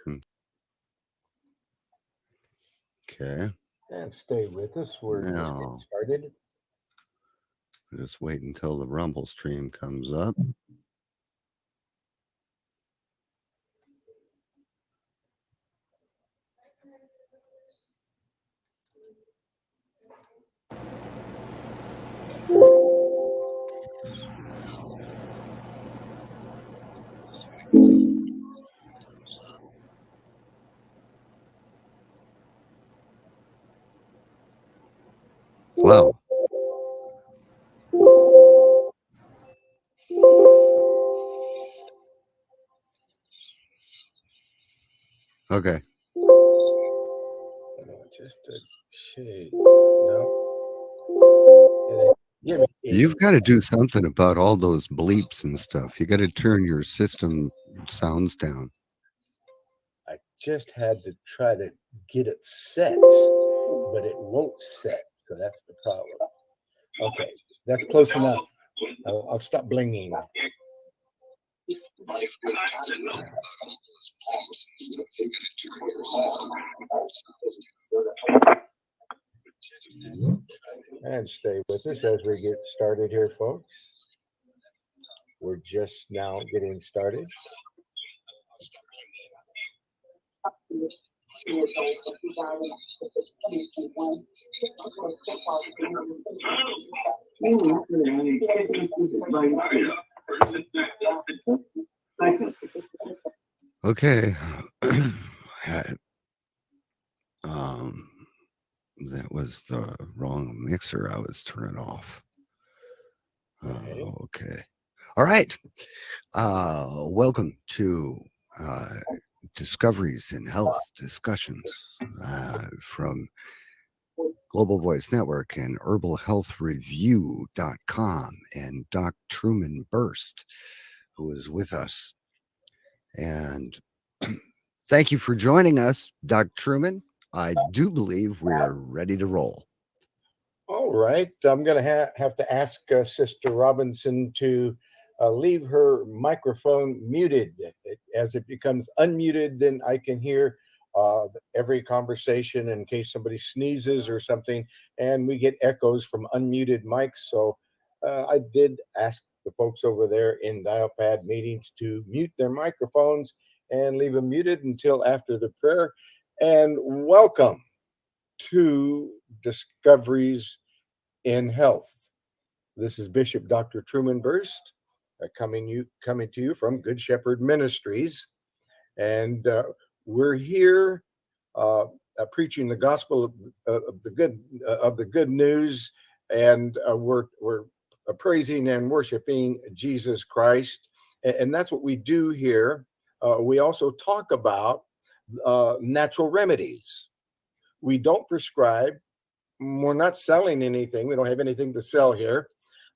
Different. Okay. And stay with us. We're just getting Now, started. just wait until the Rumble stream comes up. Wow. Okay. Just a shade. No. Give me You've got to do something about all those bleeps and stuff. You got to turn your system sounds down. I just had to try to get it set, but it won't set. So that's the problem. Okay, that's close enough. I'll stop blinging. And stay with us as we get started here, folks. We're just now getting started. Okay. That was the wrong mixer I was turning off. Okay. All right. Welcome to Discoveries in Health Discussions from Global Voice Network and herbalhealthreview.com and Dr. Truman Berst, who is with us. And thank you for joining us, Dr. Truman. I do believe we're ready to roll. All right. I'm going to have to ask Sister Robinson to leave her microphone muted. As it becomes unmuted, then I can hear every conversation in case somebody sneezes or something, and we get echoes from unmuted mics. So I did ask the folks over there in dial-pad meetings to mute their microphones and leave them muted until after the prayer. And welcome to Discoveries in Health. This is Bishop Dr. Truman Berst coming to you from Good Shepherd Ministries, and we're here preaching the gospel of the good news, and we're praising and worshiping Jesus Christ, and that's what we do here. We also talk about natural remedies. We don't prescribe. We're not selling anything. We don't have anything to sell here,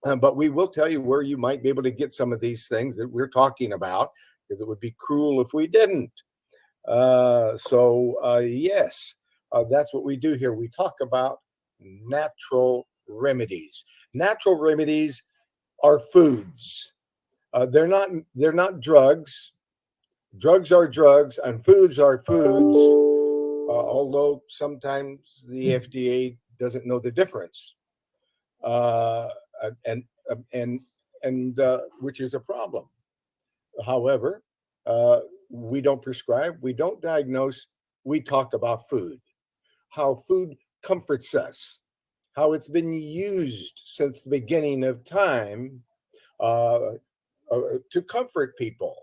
but we will tell you where you might be able to get some of these things that we're talking about, because it would be cruel if we didn't. Yes, that's what we do here. We talk about natural remedies. Natural remedies are foods. They're not drugs. Drugs are drugs, and foods are foods. Although sometimes the FDA doesn't know the difference, and which is a problem. However, we don't prescribe, we don't diagnose, we talk about food, how food comforts us, how it's been used since the beginning of time to comfort people.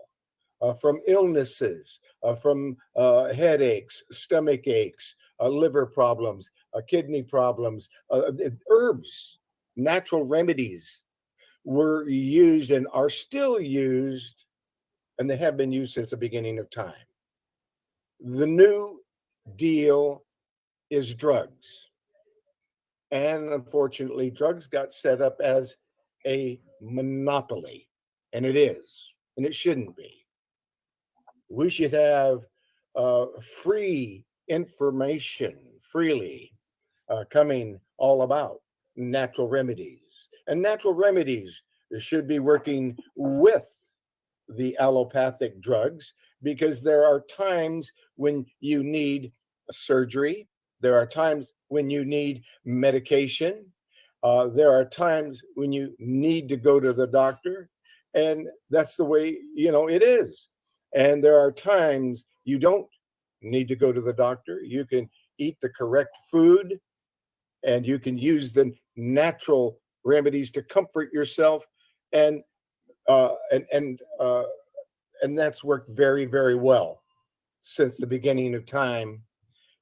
From illnesses, from headaches, stomach aches, liver problems, kidney problems, herbs, natural remedies were used and are still used, and they have been used since the beginning of time. The new deal is drugs. And unfortunately, drugs got set up as a monopoly, and it is, and it shouldn't be. We should have free information freely coming all about natural remedies. And natural remedies should be working with the allopathic drugs, because there are times when you need surgery. There are times when you need medication. There are times when you need to go to the doctor. And that's the way, it is. And there are times you don't need to go to the doctor. You can eat the correct food and you can use the natural remedies to comfort yourself. And uh, and and uh, and that's worked very, very well since the beginning of time.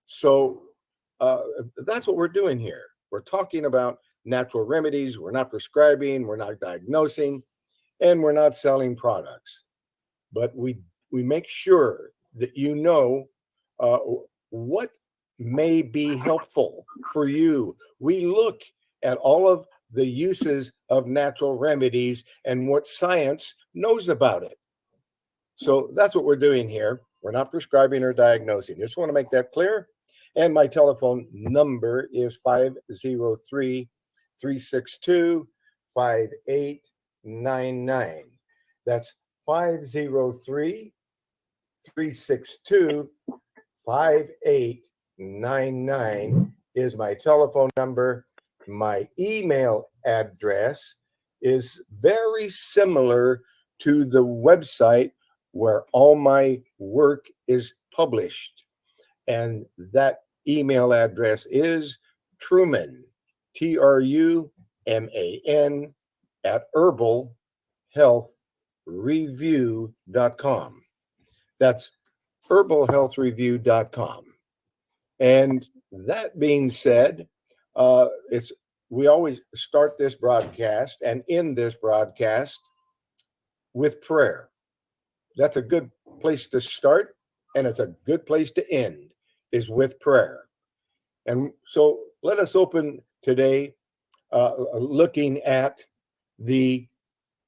So uh, that's what we're doing here. We're talking about natural remedies. We're not prescribing. We're not diagnosing, and we're not selling products. But we make sure that uh, what may be helpful for you. We look at all of the uses of natural remedies and what science knows about it. So that's what we're doing here. We're not prescribing or diagnosing. Just want to make that clear. And my telephone number is 503 362 5899. That's 503 362 5899 is my telephone number. My email address is very similar to the website where all my work is published. And that email address is Truman, TRUMAN, at herbalhealthreview.com. That's herbalhealthreview.com. And that being said, we always start this broadcast and end this broadcast with prayer. That's a good place to start, and it's a good place to end, is with prayer. And so let us open today looking at the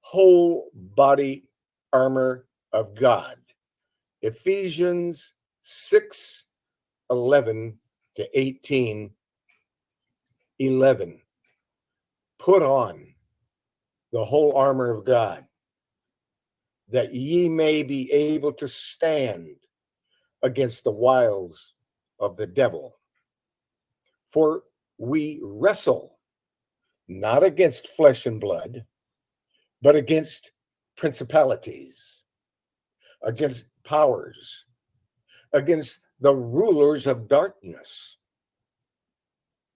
whole body armor of God. Ephesians 6:11 to 18:11. Put on the whole armor of God, that ye may be able to stand against the wiles of the devil. For we wrestle not against flesh and blood, but against principalities, against powers, against the rulers of darkness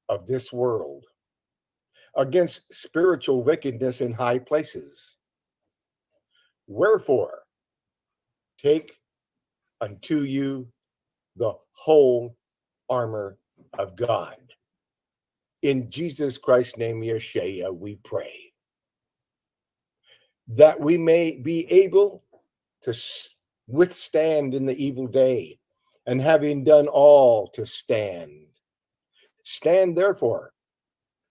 of this world, against spiritual wickedness in high places. Wherefore, take unto you the whole armor of God. In Jesus Christ's name, Yeshua, we pray that we may be able to withstand in the evil day, and having done all to stand. Stand therefore,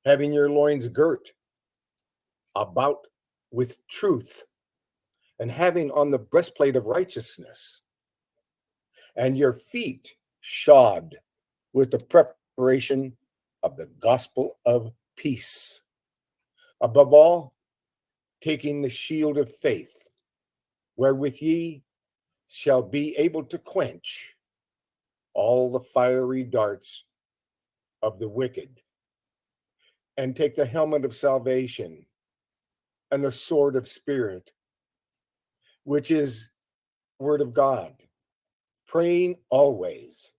having your loins girt about with truth, and having on the breastplate of righteousness, and your feet shod with the preparation of the gospel of peace. Above all, taking the shield of faith, wherewith ye shall be able to quench all the fiery darts of the wicked, and take the helmet of salvation and the sword of spirit, which is word of God, praying always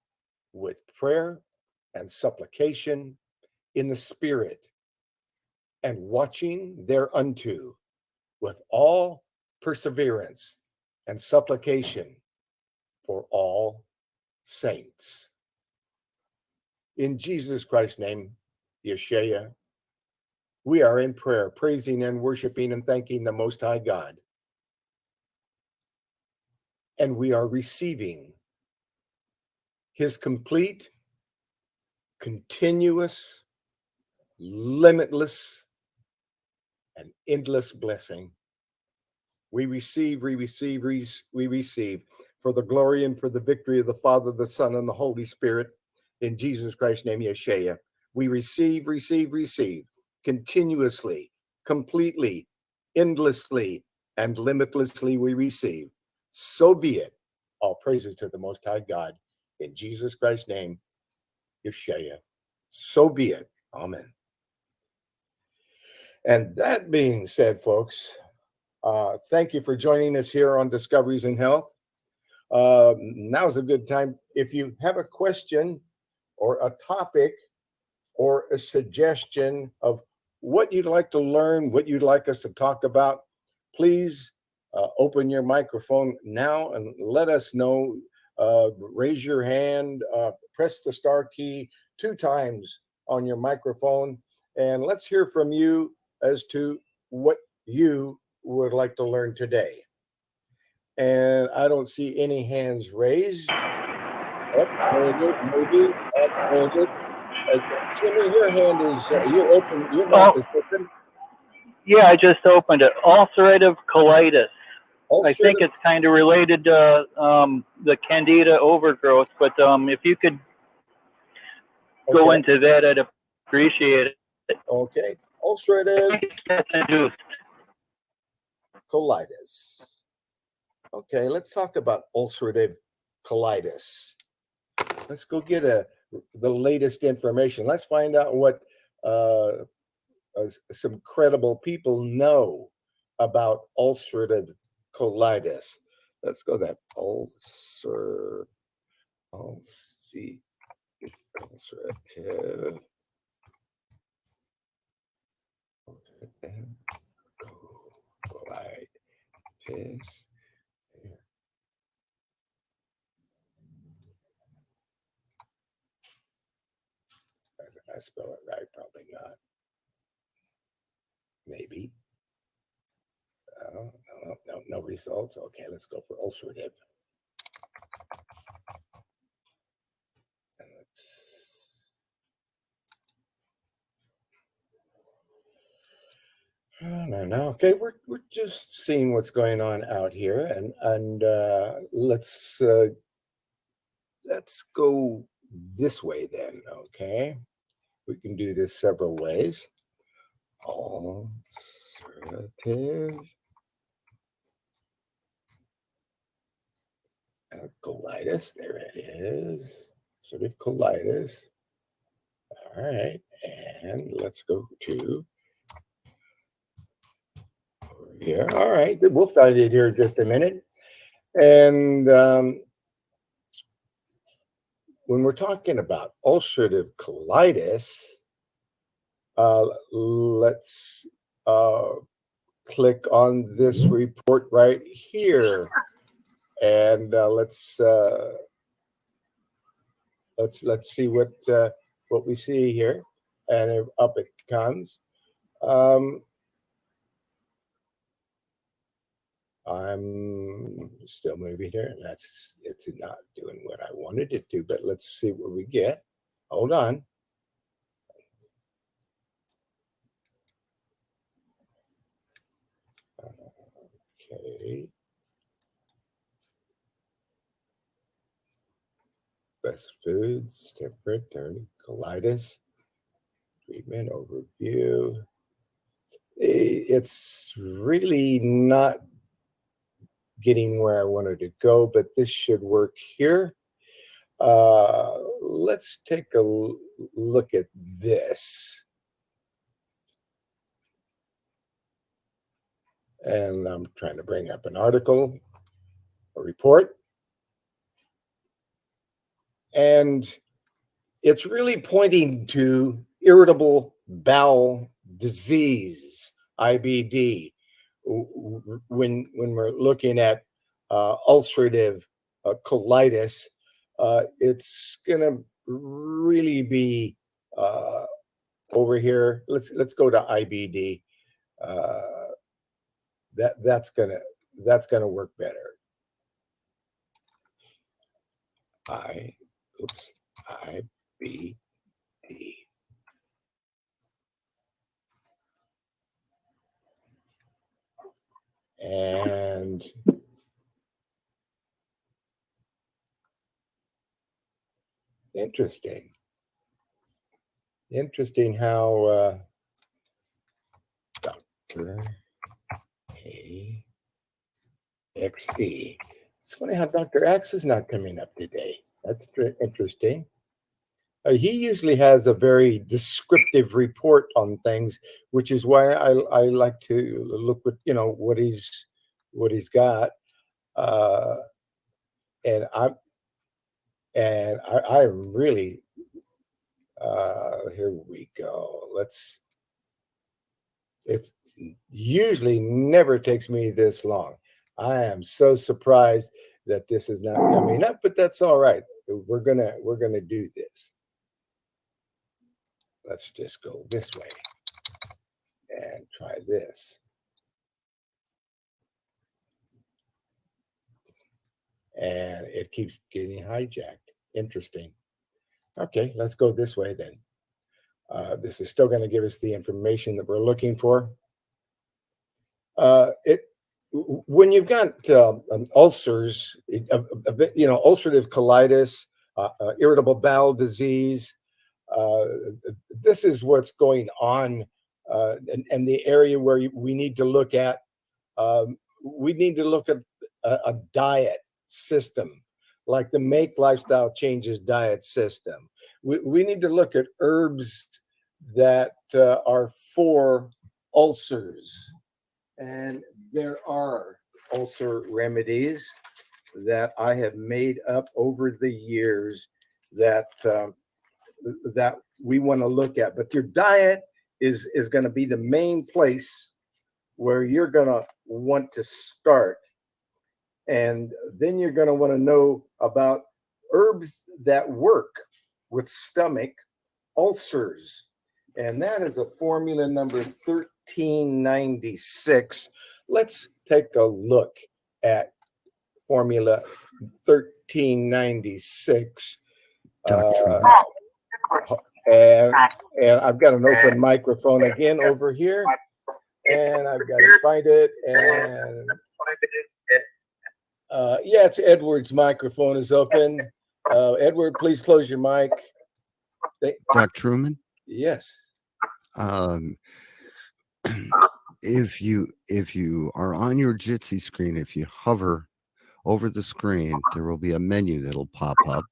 with prayer and supplication in the spirit, and watching thereunto with all perseverance and supplication for all saints. In Jesus Christ's name, Yeshua, we are in prayer, praising and worshiping and thanking the Most High God. And we are receiving his complete, continuous, limitless, and endless blessing. We receive for the glory and for the victory of the Father, the Son, and the Holy Spirit. In Jesus Christ's name, Yeshua, we receive continuously, completely, endlessly, and limitlessly we receive. So be it. All praises to the Most High God. In Jesus Christ's name, Yeshua. So be it. Amen. And that being said, folks, thank you for joining us here on Discoveries in Health. Now's a good time. If you have a question or a topic or a suggestion of what you'd like to learn, what you'd like us to talk about, please open your microphone now and let us know. Raise your hand, press the star key 2 times on your microphone, and let's hear from you as to what you would like to learn today. And I don't see any hands raised. Up, hold it, maybe. Up, hold it. Jimmy, your hand is you're open. Your mic is open. Yeah, I just opened it. Ulcerative colitis. I think Ulcerative. it's kind of related to the candida overgrowth, but if you could go Okay. into that, I'd appreciate it. Okay. I Ulcerative think it's induced. colitis. Okay, let's talk about ulcerative colitis. Let's go get the latest information. Let's find out what some credible people know about ulcerative colitis. Let's go that ulcerative colitis. Did I spell it right? Probably not. Maybe. No results. Okay, let's go for ulcerative. And let's. No. Okay, we're just seeing what's going on out here, and let's go this way then. Okay, we can do this several ways. Ulcerative colitis. There it is. Ulcerative colitis. All right, and let's go to over here. All right, we'll find it here in just a minute. And when we're talking about ulcerative colitis, let's click on this report right here, and let's see what we see here, and up it comes. I'm still moving here. It's not doing what I wanted it to, but let's see what we get. Hold on. Okay. Best foods, temperate, colitis, treatment overview. It's really not getting where I wanted to go, but this should work here. Let's take a look at this. And I'm trying to bring up an article, a report. And it's really pointing to irritable bowel disease, IBD, when we're looking at ulcerative colitis. It's going to really be over here. Let's go to IBD. That's gonna work better. IBD. And interesting how Dr. A XE. It's funny how Dr. Axe is not coming up today. That's interesting. He usually has a very descriptive report on things, which is why I like to look at what he's got. Uh, and I'm really here we go. It's usually never takes me this long. I am so surprised that this is not coming up, but that's all right. We're gonna do this. Let's just go this way and try this. And it keeps getting hijacked. Interesting. Okay, let's go this way then. This is still going to give us the information that we're looking for. When you've got ulcers, ulcerative colitis, irritable bowel disease, this is what's going on, and the area where we need to look at. We need to look at a diet system, like the Make Lifestyle Changes diet system. We need to look at herbs that are for ulcers. And there are ulcer remedies that I have made up over the years that we want to look at. But your diet is going to be the main place where you're going to want to start. And then you're going to want to know about herbs that work with stomach ulcers. And that is a formula number 1396. Let's take a look at formula 1396. And I've got an open microphone again over here. And I've got to find it. And yeah, it's Edward's microphone is open. Edward, please close your mic. Dr. Truman? Yes. If you are on your Jitsi screen, if you hover over the screen, there will be a menu that'll pop up.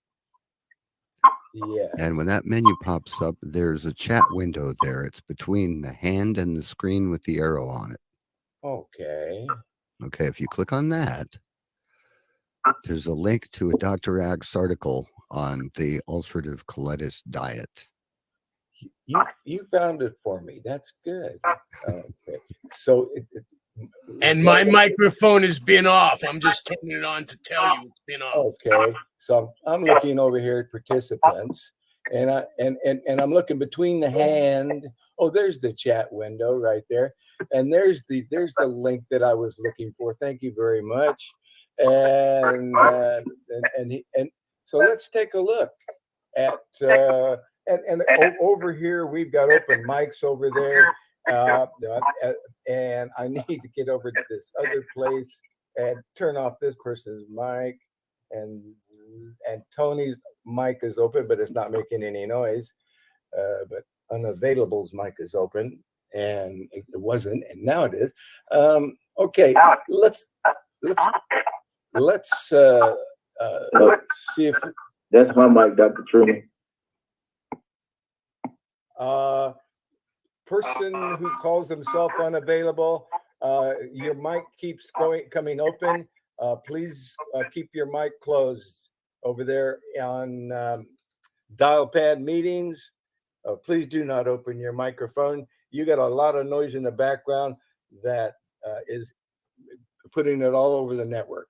Yeah. And when that menu pops up, there's a chat window there. It's between the hand and the screen with the arrow on it. Okay. Okay, if you click on that, there's a link to a Dr. Axe article on the ulcerative colitis diet. You found it for me. That's good. Okay. So and my microphone has been off. I'm just turning it on to tell you it's been off. Okay. So I'm looking over here at participants, and I'm looking between the hand. Oh, there's the chat window right there, and there's the link that I was looking for. Thank you very much. And so let's take a look at and over here we've got open mics over there, and I need to get over to this other place and turn off this person's mic, and Tony's mic is open, but it's not making any noise. But Unavailable's mic is open, and it wasn't, and now it is. Okay, let's see if that's my mic, Dr. Truman. Person who calls himself unavailable, your mic keeps coming open. Please keep your mic closed over there on dial pad meetings. Please do not open your microphone. You got a lot of noise in the background that is putting it all over the network.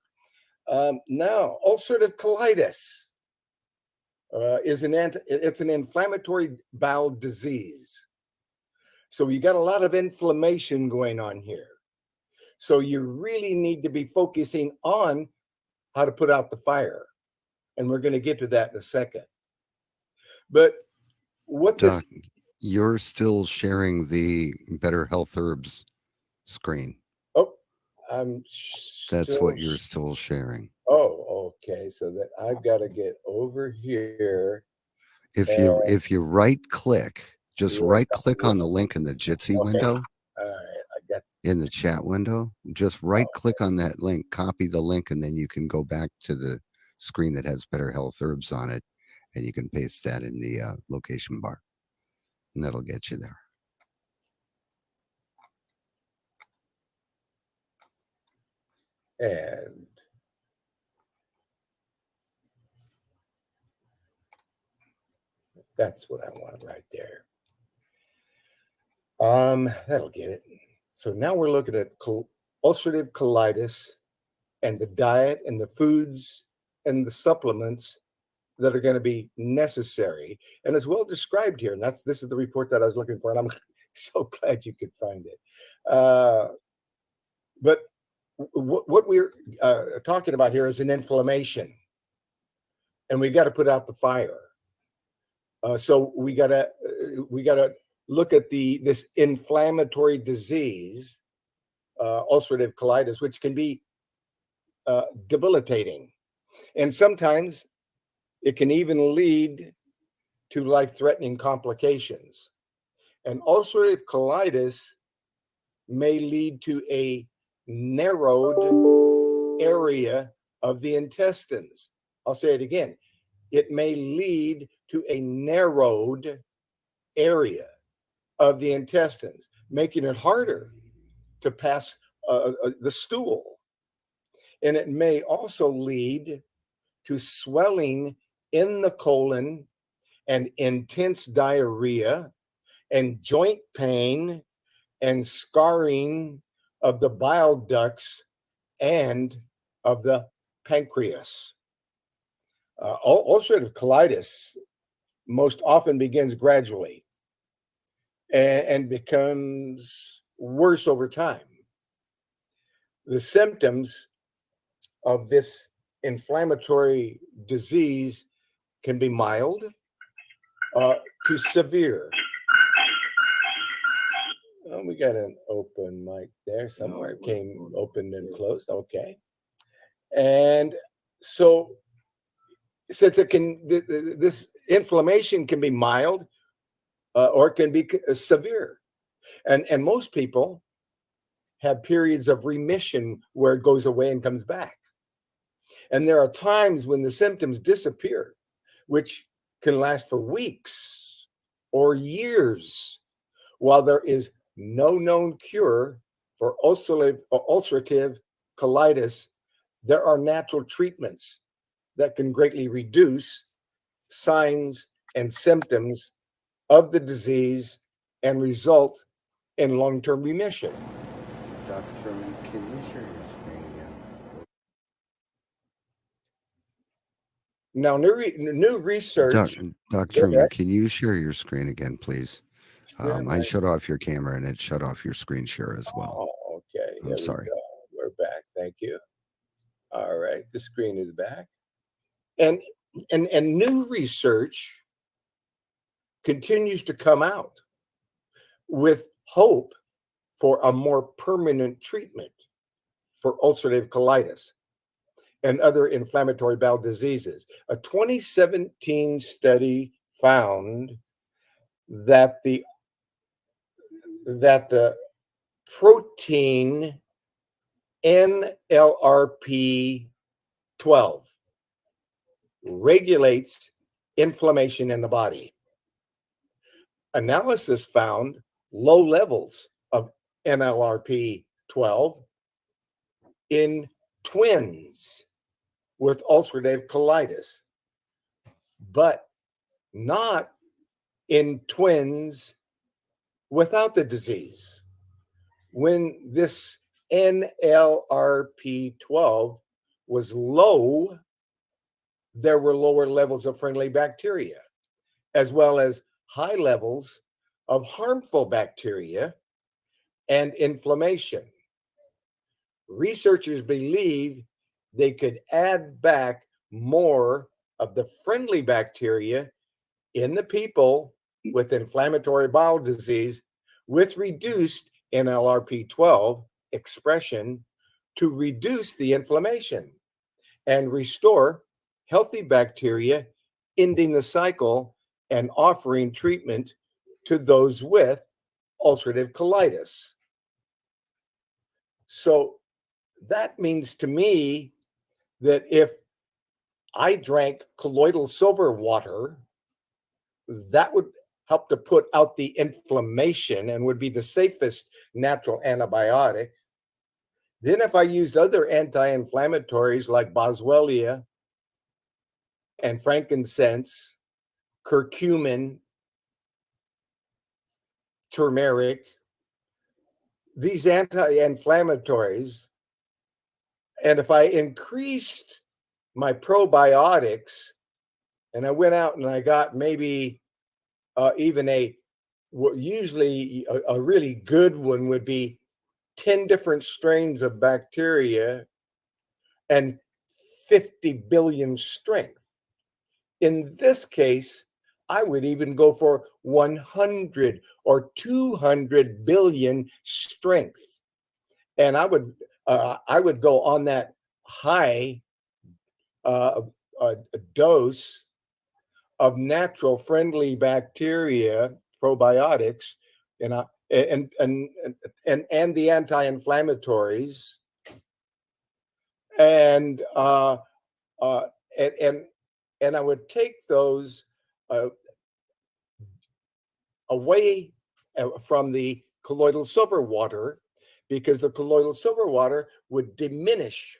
Now, ulcerative colitis it's an inflammatory bowel disease. So you got a lot of inflammation going on here. So you really need to be focusing on how to put out the fire. And we're going to get to that in a second. But what Doc, you're still sharing the Better Health Herbs screen. Oh, that's what you're still sharing. Oh, okay. So that I've got to get over here. If you right click, just right click on the link in the Jitsi window. All right, I got in the chat window. Just right click on that link, copy the link, and then you can go back to the screen that has Better Health Herbs on it, and you can paste that in the location bar, and that'll get you there. And that's what I want right there. That'll get it. So now we're looking at ulcerative colitis and the diet and the foods and the supplements that are going to be necessary. And it's well described here. And this is the report that I was looking for. And I'm so glad you could find it. But what we're talking about here is an inflammation. And we got to put out the fire. So we gotta look at this inflammatory disease, ulcerative colitis, which can be debilitating, and sometimes it can even lead to life-threatening complications. And ulcerative colitis may lead to a narrowed area of the intestines. I'll say it again. It may lead to a narrowed area of the intestines, making it harder to pass the stool. And it may also lead to swelling in the colon and intense diarrhea and joint pain and scarring of the bile ducts and of the pancreas. Ulcerative colitis most often begins gradually and becomes worse over time. The symptoms of this inflammatory disease can be mild to severe. We got an open mic there somewhere. It came open and closed. Okay. And so since this inflammation can be mild or it can be severe. And most people have periods of remission where it goes away and comes back. And there are times when the symptoms disappear, which can last for weeks or years, while there is no known cure for ulcerative colitis. There are natural treatments that can greatly reduce signs and symptoms of the disease and result in long-term remission. Dr. Truman, can you share your screen again? Now, new research. Dr. Truman, can you share your screen again, please? I Sure. shut off your camera and it shut off your screen share as well. Oh, okay. I'm sorry. We're back. Thank you. All right, the screen is back. And new research continues to come out with hope for a more permanent treatment for ulcerative colitis and other inflammatory bowel diseases. A 2017 study found that the protein NLRP12 regulates inflammation in the body. Analysis found low levels of NLRP12 in twins with ulcerative colitis, but not in twins without the disease. When this NLRP12 was low, there were lower levels of friendly bacteria, as well as high levels of harmful bacteria and inflammation. Researchers believe they could add back more of the friendly bacteria in the people with inflammatory bowel disease with reduced NLRP12 expression to reduce the inflammation and restore healthy bacteria, ending the cycle and offering treatment to those with ulcerative colitis. So that means to me that if I drank colloidal silver water, that would help to put out the inflammation and would be the safest natural antibiotic. Then if I used other anti-inflammatories like boswellia and frankincense, curcumin, turmeric, these anti-inflammatories, and if I increased my probiotics and I went out and I got maybe even usually a really good one would be 10 different strains of bacteria and 50 billion strength. In this case, I would even go for 100 or 200 billion strength. And I would go on that high dose of natural friendly bacteria, probiotics, and the anti-inflammatories, and I would take those away from the colloidal silver water, because the colloidal silver water would diminish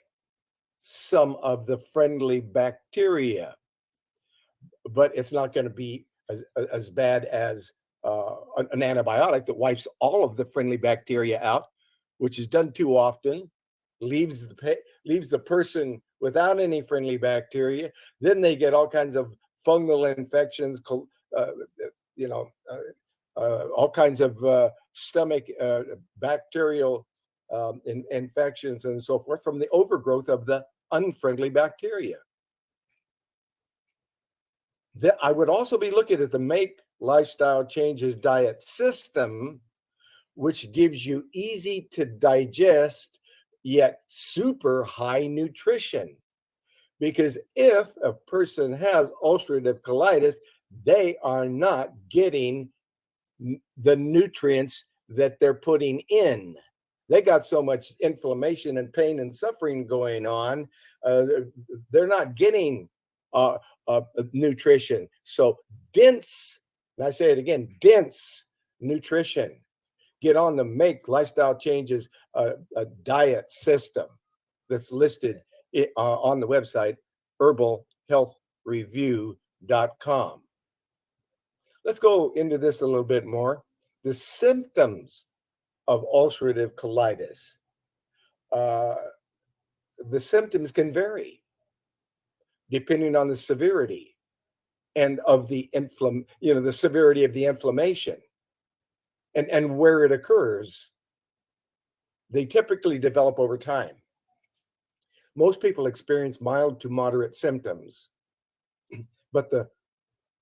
some of the friendly bacteria, but it's not going to be as bad as an antibiotic that wipes all of the friendly bacteria out, which is done too often, leaves the person without any friendly bacteria. Then they get all kinds of fungal infections, all kinds of stomach bacterial infections and so forth from the overgrowth of the unfriendly bacteria. I would also be looking at the Make Lifestyle Changes diet system, which gives you easy to digest yet super high nutrition. Because if a person has ulcerative colitis, they are not getting the nutrients that they're putting in. They got so much inflammation and pain and suffering going on, they're not getting nutrition. So dense, and I say it again, dense nutrition. Get on the Make Lifestyle Changes diet system that's listed on the website herbalhealthreview.com. Let's go into this a little bit more. The symptoms of ulcerative colitis. The symptoms can vary depending on the severity and of the the severity of the inflammation and where it occurs. They typically develop over time. Most people experience mild to moderate symptoms, but the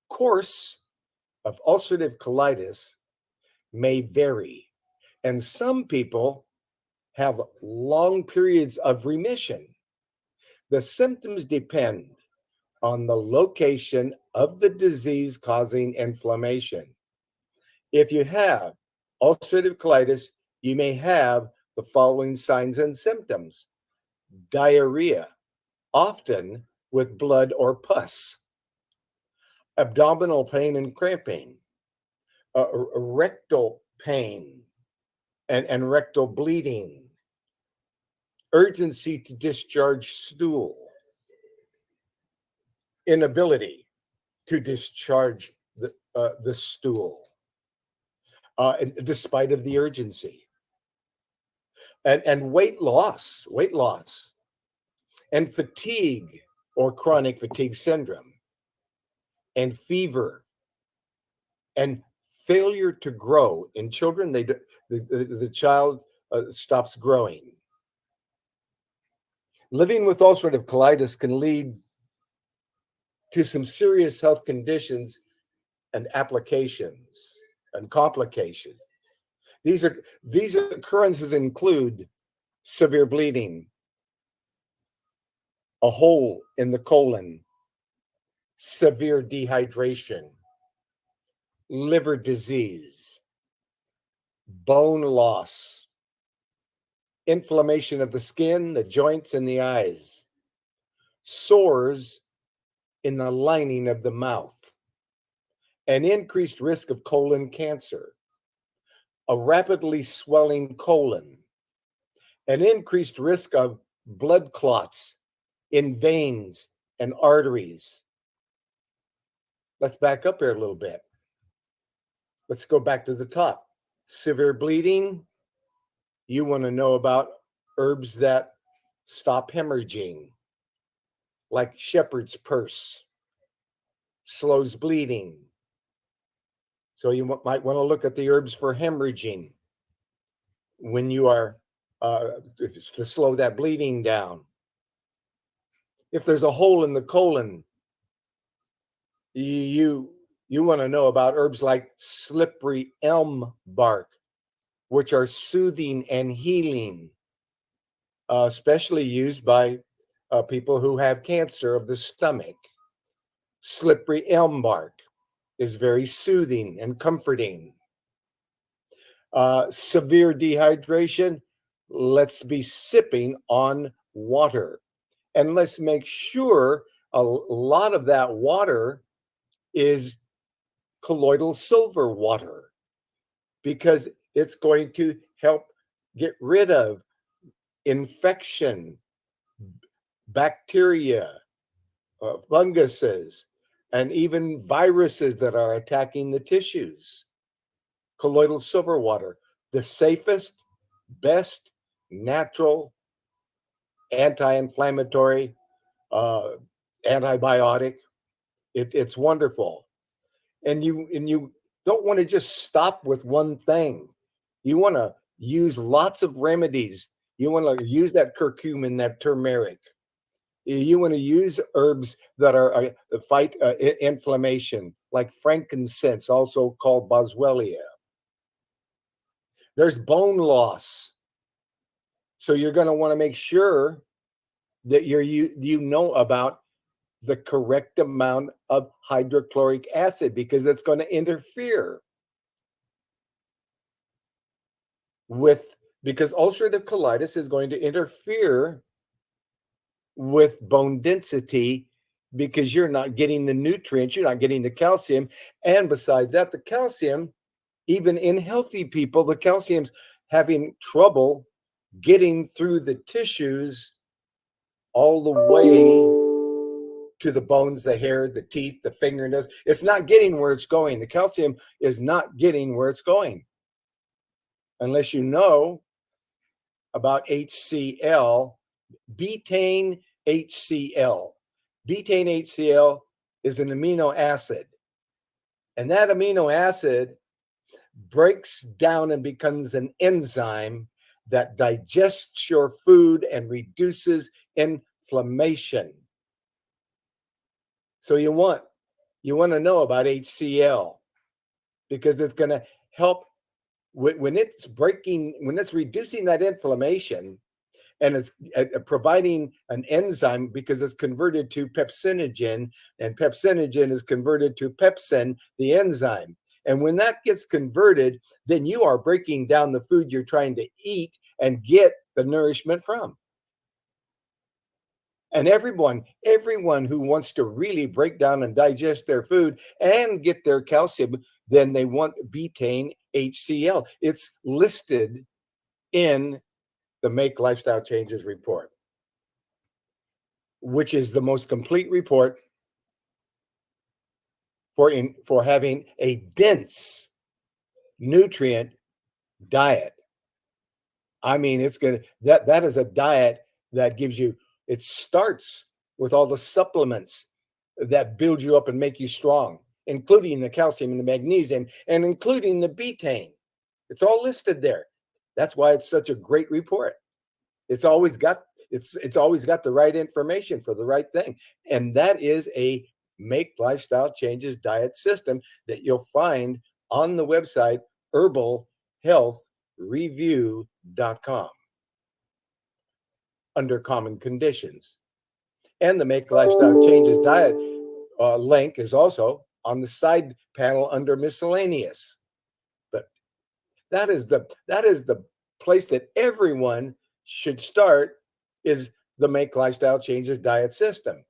course of ulcerative colitis may vary, and some people have long periods of remission. The symptoms depend on the location of the disease causing inflammation. If you have ulcerative colitis, you may have the following signs and symptoms: diarrhea, often with blood or pus, abdominal pain and cramping, rectal pain and rectal bleeding, urgency to discharge stool, inability to discharge the stool, despite of the urgency, and weight loss, and fatigue or chronic fatigue syndrome, and fever, and failure to grow. In children, the child stops growing. Living with ulcerative colitis can lead to some serious health conditions and applications and complications. These occurrences include severe bleeding, a hole in the colon, severe dehydration, liver disease, bone loss, inflammation of the skin, the joints, and the eyes, sores in the lining of the mouth, an increased risk of colon cancer, a rapidly swelling colon, an increased risk of blood clots in veins and arteries. Let's back up here a little bit. Let's go back to the top. Severe bleeding. You want to know about herbs that stop hemorrhaging, like shepherd's purse, slows bleeding. So you might want to look at the herbs for hemorrhaging when you are to slow that bleeding down. If there's a hole in the colon, you want to know about herbs like slippery elm bark, which are soothing and healing, especially used by people who have cancer of the stomach. Slippery elm bark is very soothing and comforting. Severe dehydration, let's be sipping on water. And let's make sure a lot of that water is colloidal silver water, because it's going to help get rid of infection, bacteria, funguses, and even viruses that are attacking the tissues. Colloidal silver water, the safest, best natural anti-inflammatory, antibiotic. It's wonderful. And you don't want to just stop with one thing. You want to use lots of remedies. You want to use that curcumin, that turmeric. You want to use herbs that are fight inflammation, like frankincense, also called boswellia. There's bone loss, so you're going to want to make sure that you know about the correct amount of hydrochloric acid, because it's going to interfere with, because ulcerative colitis is going to interfere with bone density, because you're not getting the nutrients, you're not getting the calcium. And besides that, the calcium, even in healthy people, the calcium's having trouble getting through the tissues all the way to the bones, the hair, the teeth, the fingernails. It's not getting where it's going. The calcium is not getting where it's going. Unless you know about HCl, betaine HCl. Betaine HCl is an amino acid. And that amino acid breaks down and becomes an enzyme that digests your food and reduces inflammation. So you want to know about HCl, because it's going to help when it's reducing that inflammation, and it's providing an enzyme, because it's converted to pepsinogen, and pepsinogen is converted to pepsin, the enzyme. And when that gets converted, then you are breaking down the food you're trying to eat and get the nourishment from. And everyone who wants to really break down and digest their food and get their calcium, then they want betaine HCl. It's listed in the Make Lifestyle Changes report, which is the most complete report for having a dense nutrient diet. I mean, it's gonna that is a diet that gives you. It starts with all the supplements that build you up and make you strong, including the calcium and the magnesium, and including the betaine. It's all listed there. That's why it's such a great report. It's always got the right information for the right thing. And that is a Make Lifestyle Changes diet system that you'll find on the website herbalhealthreview.com under common conditions. And the Make Lifestyle Changes diet link is also on the side panel under miscellaneous. But that is the place that everyone should start is the Make Lifestyle Changes diet system,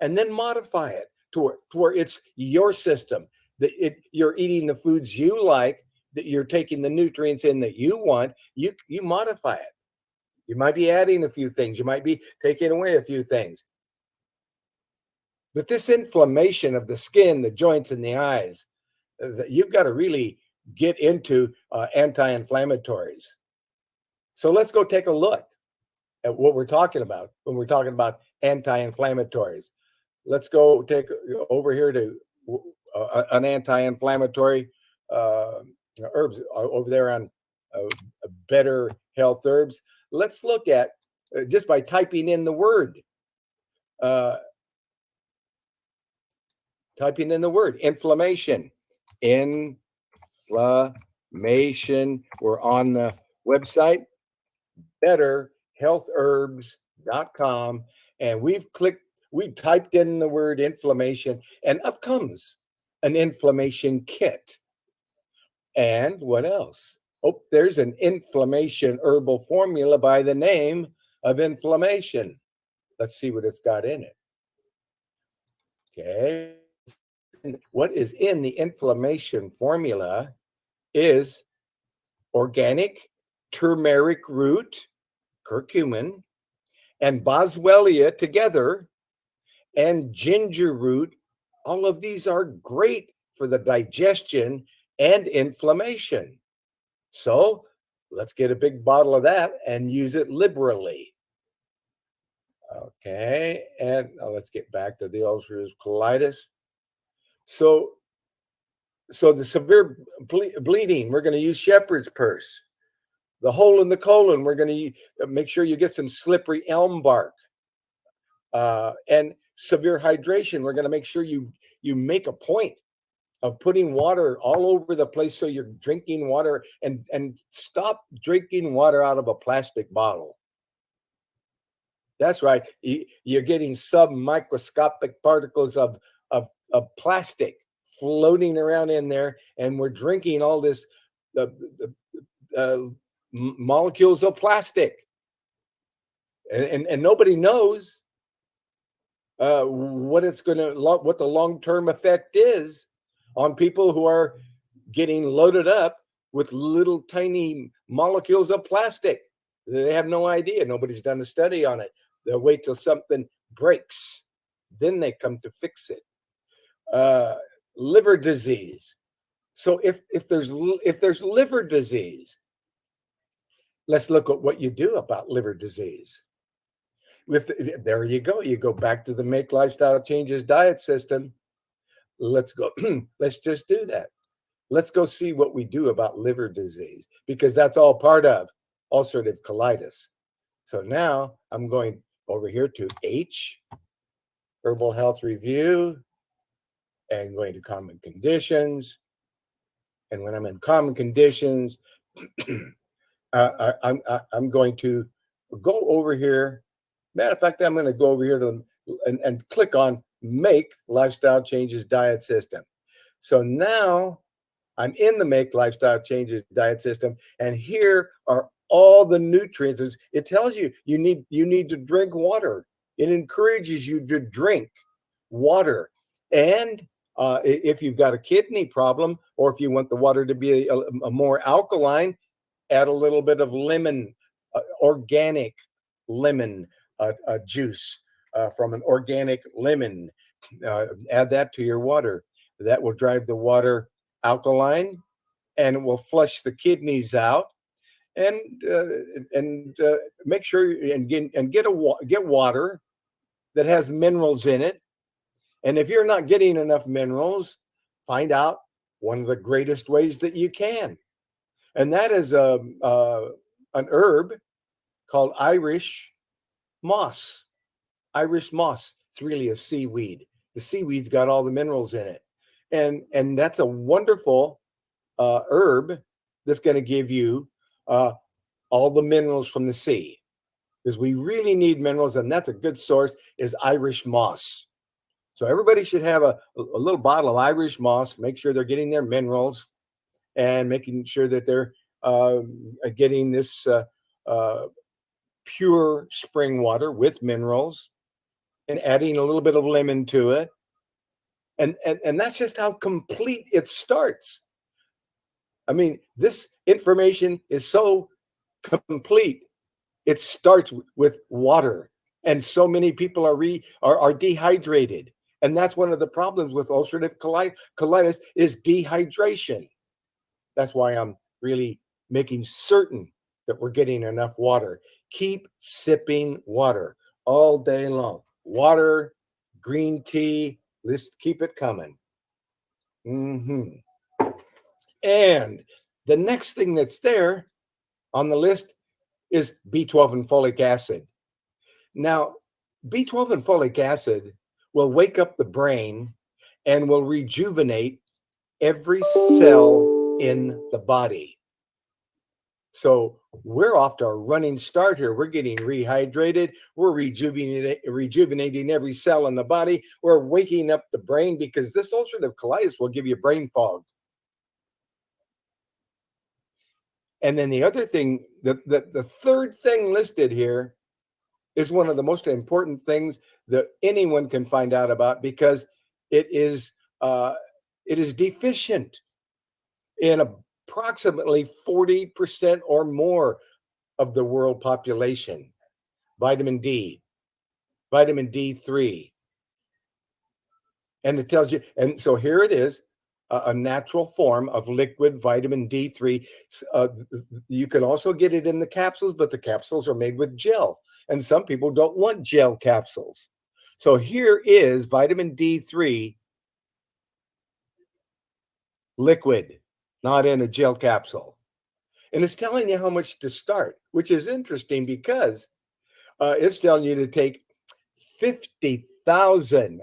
and then modify it to where it's your system, that you're eating the foods you like, that you're taking the nutrients in that you want. You modify it. You might be adding a few things. You might be taking away a few things. But this inflammation of the skin, the joints, and the eyes, you've got to really get into anti-inflammatories. So let's go take a look at what we're talking about when we're talking about anti-inflammatories. Let's go take over here to an anti-inflammatory herbs over there on Better Health Herbs. Let's look at just by typing in the word. Inflammation. Inflammation. We're on the website betterhealthherbs.com, and we typed in the word inflammation, and up comes an inflammation kit. And what else? Oh, there's an inflammation herbal formula by the name of inflammation. Let's see what it's got in it. Okay. What is in the inflammation formula is organic turmeric root, curcumin, and boswellia together, and ginger root. All of these are great for the digestion and inflammation. So let's get a big bottle of that and use it liberally. Okay, and let's get back to the ulcerative colitis. So the severe bleeding, we're going to use shepherd's purse. The hole in the colon, we're going to make sure you get some slippery elm bark. And severe hydration, we're going to make sure you make a point of putting water all over the place, so you're drinking water, and stop drinking water out of a plastic bottle. That's right. You're getting submicroscopic particles of plastic floating around in there, and we're drinking all this molecules of plastic, and nobody knows what the long-term effect is on people who are getting loaded up with little tiny molecules of plastic. They have no idea. Nobody's done a study on it. They'll wait till something breaks, then they come to fix it. Liver disease. So if there's liver disease, let's look at what you do about liver disease. There you go. You go back to the Make Lifestyle Changes diet system. Let's go. Let's just do that. Let's go see what we do about liver disease, because that's all part of ulcerative colitis. So now I'm going over here to H, Herbal Health Review, and going to common conditions. And when I'm in common conditions, I'm going to go over here. Matter of fact, I'm going to go over here to and click on Make Lifestyle Changes Diet System. So now I'm in the Make Lifestyle Changes Diet System, and here are all the nutrients. It tells you you need to drink water. It encourages you to drink water. And if you've got a kidney problem, or if you want the water to be a more alkaline, add a little bit of lemon, organic lemon juice from an organic lemon. Add that to your water. That will drive the water alkaline, and it will flush the kidneys out. And make sure and get water that has minerals in it. And if you're not getting enough minerals, find out one of the greatest ways that you can, and that is an herb called Irish moss. Irish moss. It's really a seaweed. The seaweed's got all the minerals in it, and that's a wonderful herb that's going to give you all the minerals from the sea, because we really need minerals, and that's a good source is Irish moss. So everybody should have a little bottle of Irish moss. Make sure they're getting their minerals, and making sure that they're getting this pure spring water with minerals and adding a little bit of lemon to it. And that's just how complete it starts. I mean, this information is so complete. It starts with water, and so many people are dehydrated, and that's one of the problems with ulcerative colitis is dehydration. That's why I'm really making certain that we're getting enough water. Keep sipping water all day long. Water, green tea, let's keep it coming. And the next thing that's there on the list is B12 and folic acid. Now, B12 and folic acid will wake up the brain and will rejuvenate every cell in the body. So we're off to a running start here. We're getting rehydrated. We're rejuvenating every cell in the body. We're waking up the brain, because this ulcerative colitis will give you brain fog. And then the other thing, the third thing listed here is one of the most important things that anyone can find out about, because it is deficient in approximately 40% or more of the world population. Vitamin D, vitamin D3. And it tells you, and so here it is, a natural form of liquid vitamin D3. You can also get it in the capsules, but the capsules are made with gel, and some people don't want gel capsules. So here is vitamin D3 liquid, not in a gel capsule. And it's telling you how much to start, which is interesting, because it's telling you to take 50,000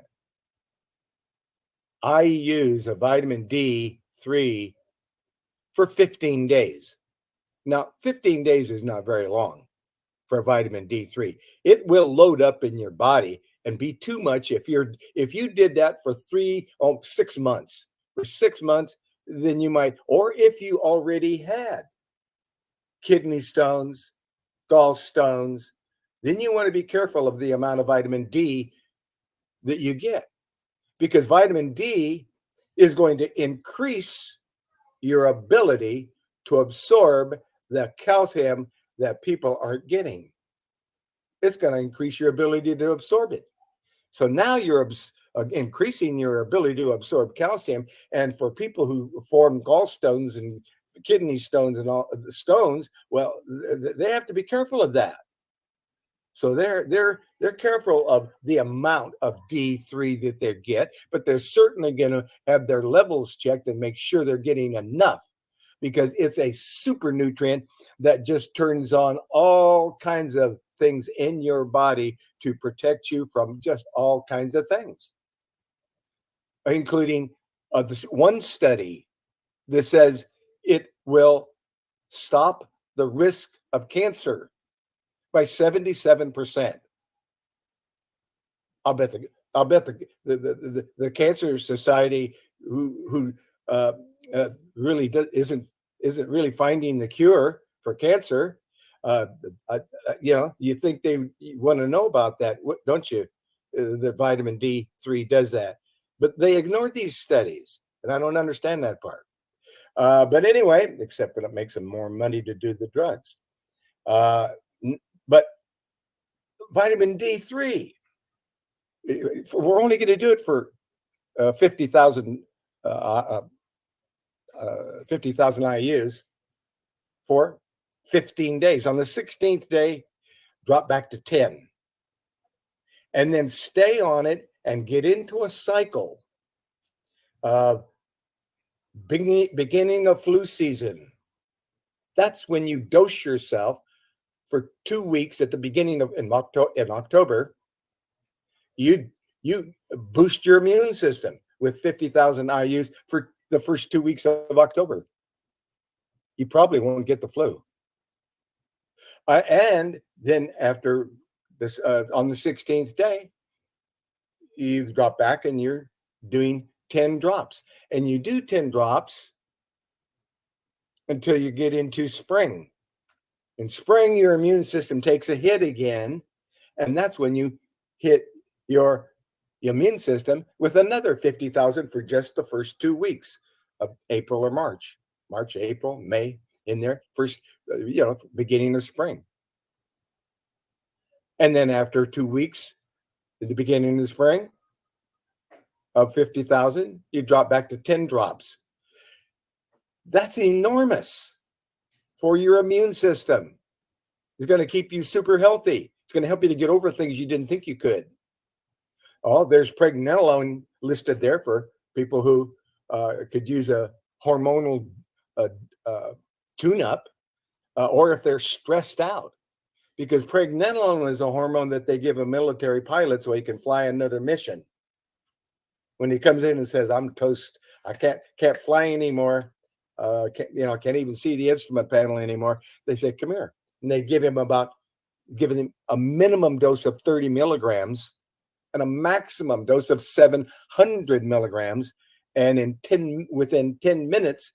IUs of vitamin D3 for 15 days. Now, 15 days is not very long for vitamin D3. It will load up in your body and be too much if you did that for 6 months. For 6 months, then you might, or if you already had kidney stones, gallstones, then you want to be careful of the amount of vitamin D that you get, because vitamin D is going to increase your ability to absorb the calcium that people aren't getting. It's going to increase your ability to absorb it. So now you're increasing your ability to absorb calcium. And for people who form gallstones and kidney stones and all the stones, well, they have to be careful of that. So they're careful of the amount of D3 that they get, but they're certainly going to have their levels checked and make sure they're getting enough, because it's a super nutrient that just turns on all kinds of things in your body to protect you from just all kinds of things, including this one study that says it will stop the risk of cancer by 77%. I'll bet the Cancer Society, who really isn't really finding the cure for cancer. You think they want to know about that, don't you? The vitamin D3 does that, but they ignored these studies, and I don't understand that part. But anyway, except that it makes them more money to do the drugs. But vitamin D3, we're only going to do it for 50,000 IUs for 15 days. On the 16th day, drop back to 10. And then stay on it and get into a cycle of beginning of flu season. That's when you dose yourself for 2 weeks at the beginning of in October. You boost your immune system with 50,000 IUs for the first 2 weeks of October. You probably won't get the flu. And then after this, on the 16th day, you drop back and you're doing 10 drops. And you do 10 drops until you get into spring. In spring, your immune system takes a hit again, and that's when you hit your immune system with another 50,000 for just the first 2 weeks of April or March. March, April, May, in there, first, beginning of spring. And then after 2 weeks, at the beginning of the spring, of 50,000, you drop back to 10 drops. That's enormous for your immune system. It's going to keep you super healthy. It's going to help you to get over things you didn't think you could. Oh, there's pregnenolone listed there for people who could use a hormonal tune-up, or if they're stressed out. Because pregnenolone is a hormone that they give a military pilot so he can fly another mission. When he comes in and says, "I'm toast. I can't fly anymore. Can't even see the instrument panel anymore." They say, "Come here," and they give him a minimum dose of 30 milligrams and a maximum dose of 700 milligrams. And within 10 minutes,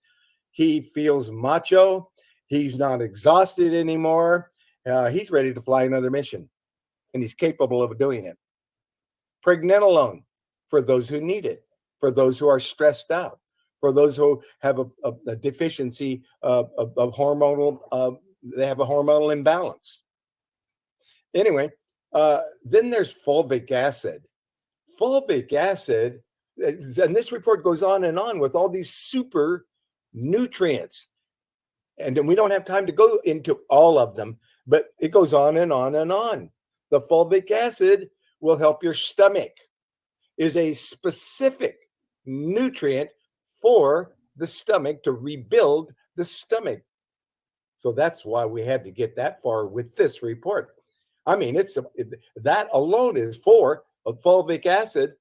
he feels macho. He's not exhausted anymore. He's ready to fly another mission, and he's capable of doing it. Pregnenolone, for those who need it, for those who are stressed out, for those who have a deficiency of hormonal, they have a hormonal imbalance. Anyway, then there's fulvic acid. Fulvic acid, and this report goes on and on with all these super nutrients. And then we don't have time to go into all of them, but it goes on and on and on. The fulvic acid will help your stomach, is a specific nutrient for the stomach to rebuild the stomach. So that's why we had to get that far with this report. I mean, that alone is for fulvic acid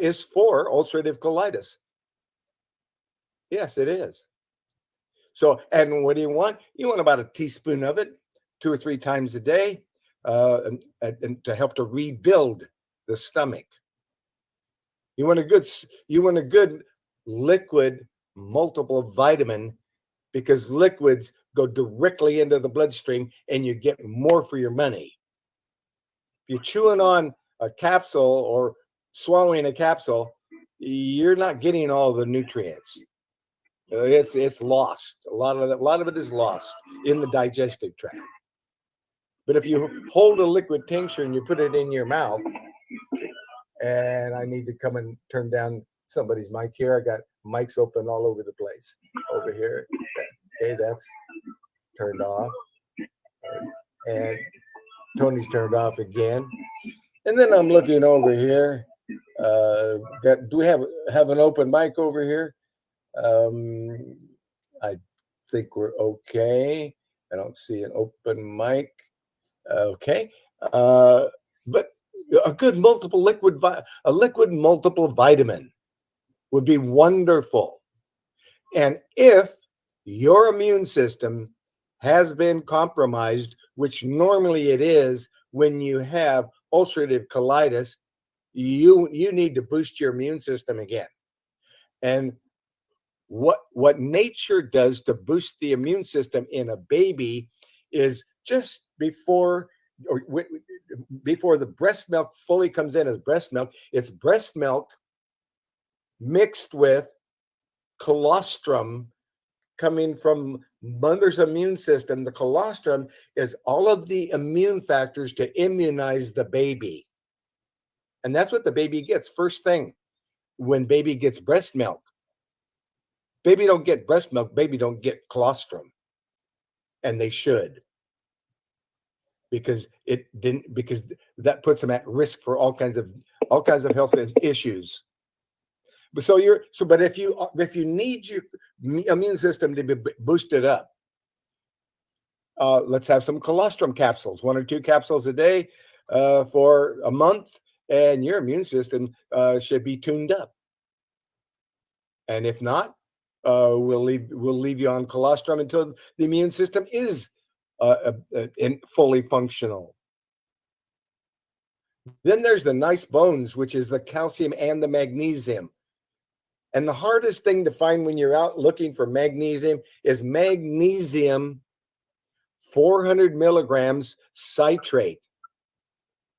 is for ulcerative colitis. Yes, it is. So, and what do you want? You want about a teaspoon of it 2 or 3 times a day, and to help to rebuild the stomach. You want a good liquid multiple vitamin, because liquids go directly into the bloodstream and you get more for your money. If you're chewing on a capsule or swallowing a capsule, you're not getting all the nutrients. It's lost. A lot of it is lost in the digestive tract. But if you hold a liquid tincture and you put it in your mouth, and I need to come and turn down somebody's mic here. I got mics open all over the place over here. Okay, that's turned off. And Tony's turned off again. And then I'm looking over here. Do we have an open mic over here? I think we're okay. I don't see an open mic. Okay. But a good liquid multiple vitamin would be wonderful. And if your immune system has been compromised, which normally it is when you have ulcerative colitis, you need to boost your immune system again. And what nature does to boost the immune system in a baby is just before the breast milk fully comes in as breast milk, it's breast milk mixed with colostrum coming from mother's immune system. The colostrum is all of the immune factors to immunize the baby. And that's what the baby gets first thing when baby gets breast milk. Baby don't get breast milk, baby don't get colostrum. And they should. Because that puts them at risk for all kinds of health issues. But if you need your immune system to be boosted up, let's have some colostrum capsules, 1 or 2 capsules a day for a month, and your immune system should be tuned up. And if not, we'll leave you on colostrum until the immune system is fully functional. Then there's the nice bones, which is the calcium and the magnesium. And the hardest thing to find when you're out looking for magnesium is magnesium 400 milligrams citrate.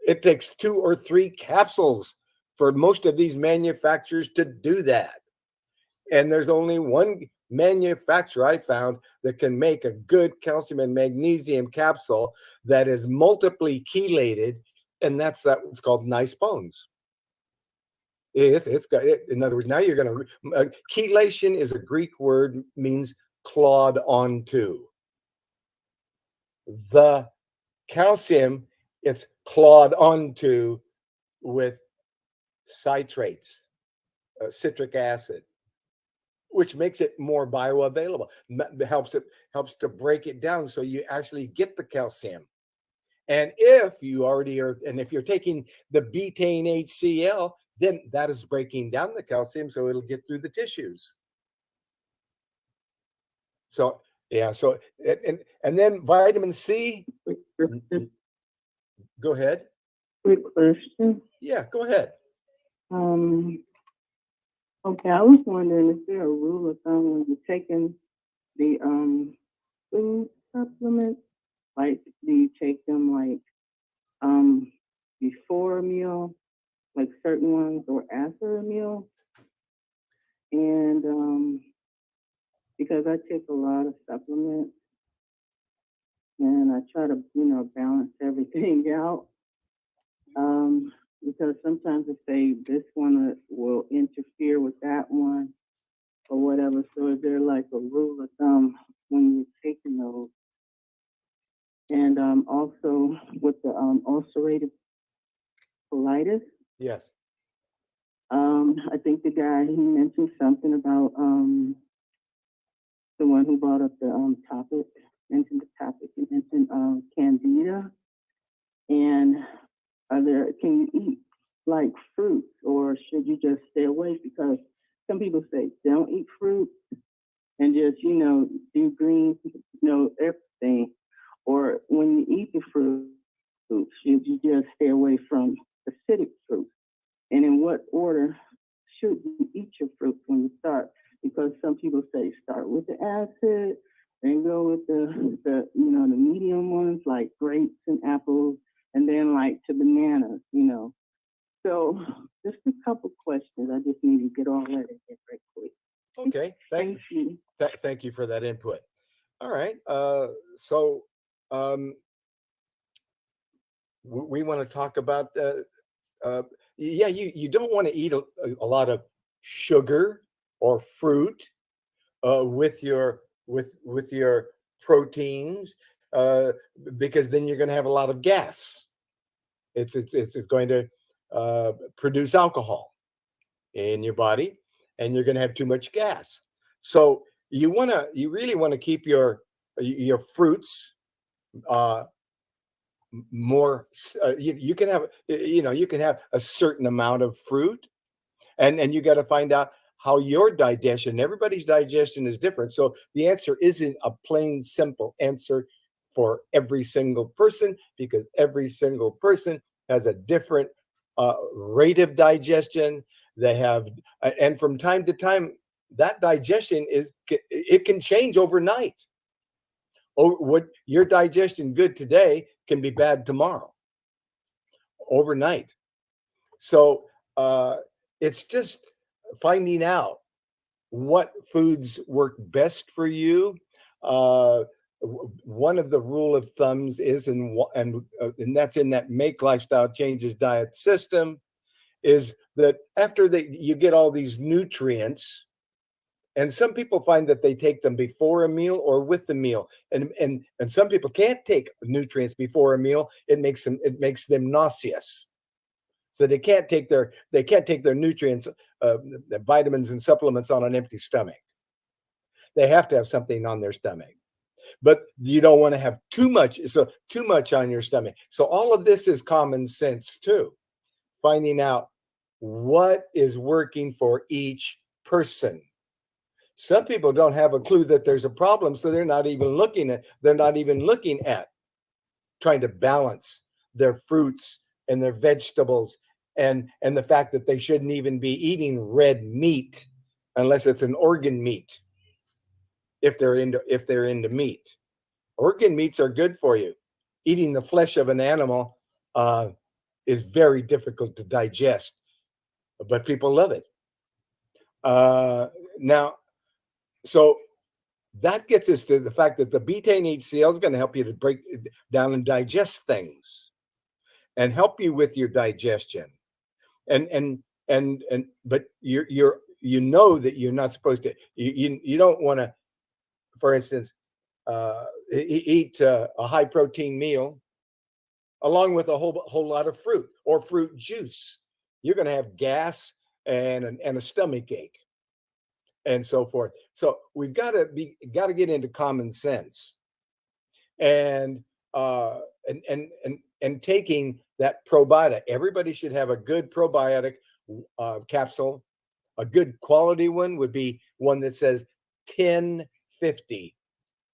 It takes 2 or 3 capsules for most of these manufacturers to do that. And there's only one manufacturer I found that can make a good calcium and magnesium capsule that is multiply chelated, and that's what's called Nice Bones. It's got it. In other words, now you're going to chelation is a Greek word, means clawed onto. The calcium, it's clawed onto with citrates, citric acid, which makes it more bioavailable. Helps to break it down so you actually get the calcium. And if you already are, and if you're taking the betaine HCl, then that is breaking down the calcium so it'll get through the tissues. So yeah, so and then vitamin C. Go ahead. Quick question. Yeah, go ahead. Okay, I was wondering, is there a rule of thumb when you're taking the food supplements? Like, do you take them like before a meal, like certain ones, or after a meal? And because I take a lot of supplements and I try to, balance everything out. Because sometimes if this one will interfere with that one or whatever. So is there like a rule of thumb when you're taking those? And also with the ulcerative colitis. Yes. I think the guy, he mentioned something about the one who brought up the topic, mentioned the topic, he mentioned candida. And can you eat like fruits, or should you just stay away? Because some people say don't eat fruit and just, do green, everything. Or when you eat the fruit, should you just stay away from acidic fruits? And in what order should you eat your fruits when you start? Because some people say start with the acid, then go with the medium ones like grapes and apples, and then like to bananas, So just a couple questions. I just need to get all that in there very quick. Okay. Thank you. Thank you for that input. All right. So we want to talk about you don't want to eat a lot of sugar or fruit with your proteins because then you're going to have a lot of gas. It's going to produce alcohol in your body, and you're going to have too much gas. So you really want to keep your fruits more. You can have a certain amount of fruit, and you got to find out how your digestion. Everybody's digestion is different, so the answer isn't a plain simple answer for every single person, because every single person has a different rate of digestion. They have, and from time to time, that digestion it can change overnight. What your digestion good today can be bad tomorrow, overnight. So it's just finding out what foods work best for you. One of the rule of thumbs is, and that's in that Make Lifestyle Changes diet system, is that after you get all these nutrients, and some people find that they take them before a meal or with the meal, and some people can't take nutrients before a meal. It makes them nauseous. So they can't take their nutrients, the vitamins and supplements on an empty stomach. They have to have something on their stomach. But you don't want to have too much on your stomach. So all of this is common sense too. Finding out what is working for each person. Some people don't have a clue that there's a problem, so they're not even looking at trying to balance their fruits and their vegetables, and the fact that they shouldn't even be eating red meat unless it's an organ meat, if they're into meat. Organ meats are good for you. Eating the flesh of an animal is very difficult to digest, but people love it. Now, so that gets us to the fact that the betaine HCl is going to help you to break down and digest things and help you with your digestion. But you know that you're not supposed to, you don't want to, for instance, eat a high protein meal along with a whole lot of fruit or fruit juice. You're going to have gas and a stomach ache and so forth. So we've got to get into common sense and taking that probiotic. Everybody should have a good probiotic capsule. A good quality one would be one that says 1050,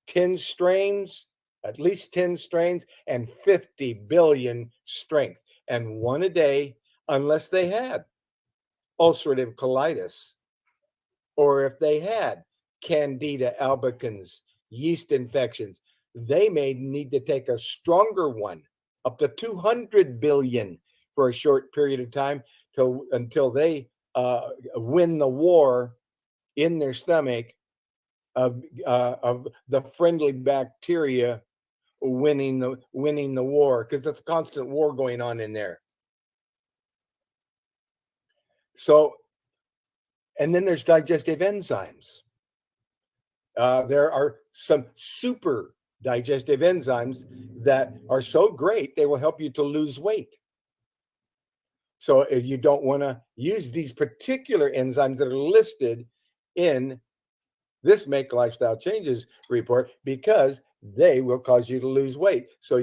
10 strains, at least 10 strains, and 50 billion strength, and one a day, unless they had ulcerative colitis, or if they had Candida albicans, yeast infections. They may need to take a stronger one, up to 200 billion for a short period of time until they win the war in their stomach of the friendly bacteria winning the war, because there's a constant war going on in there. So, and then there's digestive enzymes. There are some super digestive enzymes that are so great they will help you to lose weight. So if you don't want to use these particular enzymes that are listed in this Make Lifestyle Changes report, because they will cause you to lose weight. So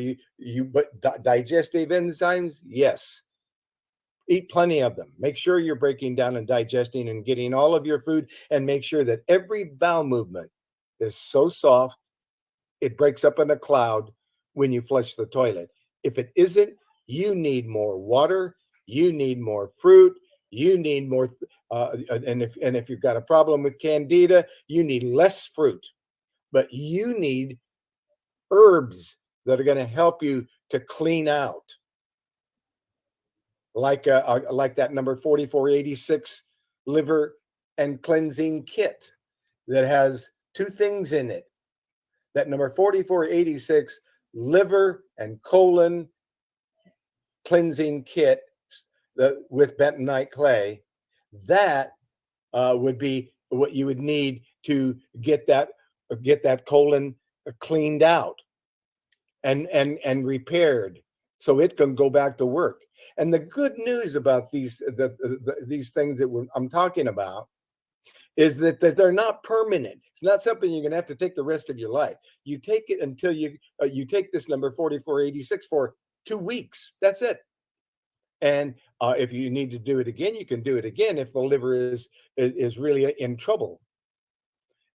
but digestive enzymes, yes, eat plenty of them. Make sure you're breaking down and digesting and getting all of your food, and make sure that every bowel movement is so soft it breaks up in a cloud when you flush the toilet. If it isn't, you need more water, you need more fruit, you need more, and if you've got a problem with candida, you need less fruit, but you need herbs that are going to help you to clean out, like that number 4486 liver and cleansing kit that has two things in it. That number 4486 liver and colon cleansing kit with bentonite clay, that would be what you would need to get that colon cleaned out and repaired, so it can go back to work. And the good news about these things that I'm talking about is that they're not permanent. It's not something you're going to have to take the rest of your life. You take it until you take this number 4486 for 2 weeks. That's it. And if you need to do it again, you can do it again if the liver is really in trouble.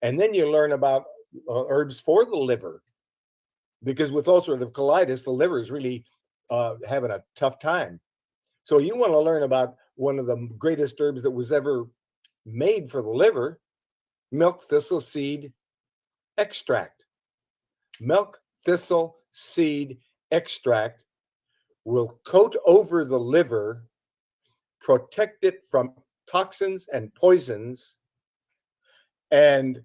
And then you learn about herbs for the liver, because with ulcerative colitis, the liver is really having a tough time. So you want to learn about one of the greatest herbs that was ever made for the liver: milk thistle seed extract. Milk thistle seed extract will coat over the liver, protect it from toxins and poisons, and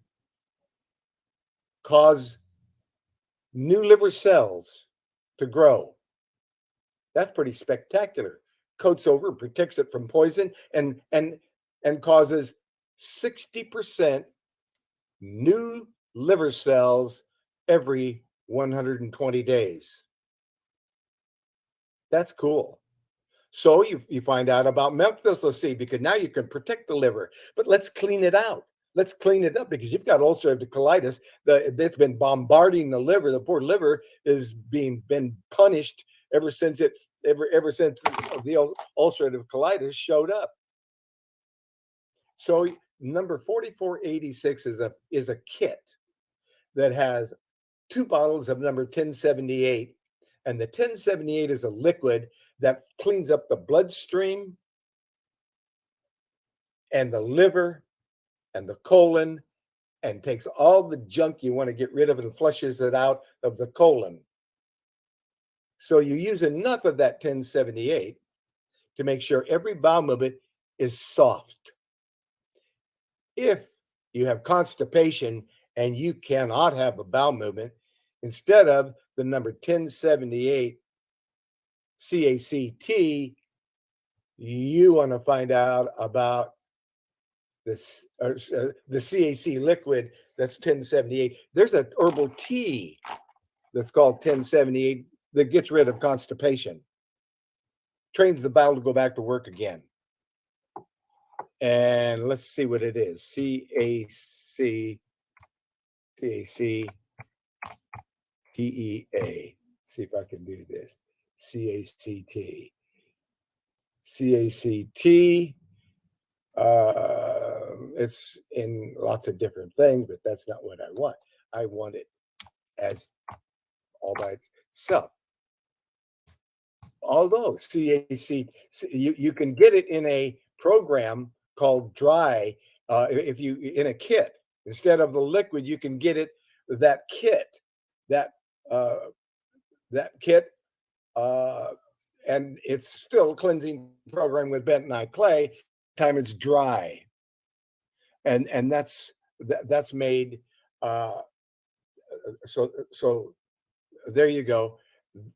cause new liver cells to grow. That's pretty spectacular. Coats over, protects it from poison, and causes 60% new liver cells every 120 days. That's cool. So you find out about milk thistle seed, because now you can protect the liver. But let's clean it out. Let's clean it up, because you've got ulcerative colitis that's been bombarding the liver. The poor liver is been punished ever since the ulcerative colitis showed up. So number 4486 is a kit that has 2 bottles of number 1078, and the 1078 is a liquid that cleans up the bloodstream and the liver and the colon and takes all the junk you want to get rid of and flushes it out of the colon. So you use enough of that 1078 to make sure every bowel movement is soft. If you have constipation and you cannot have a bowel movement, instead of the number 1078 CACT, you want to find out about this the CAC liquid that's 1078. There's an herbal tea that's called 1078 that gets rid of constipation, trains the bowel to go back to work again. And let's see what it is. CAC TEA. See if I can do this. CACT. CACT. It's in lots of different things, but that's not what I want. I want it as all by itself. Although CAC, you can get it in a program called Dry. If you in a kit, instead of the liquid, you can get it that kit, that kit, and it's still a cleansing program with bentonite clay. Time it's dry, and that's made. So there you go.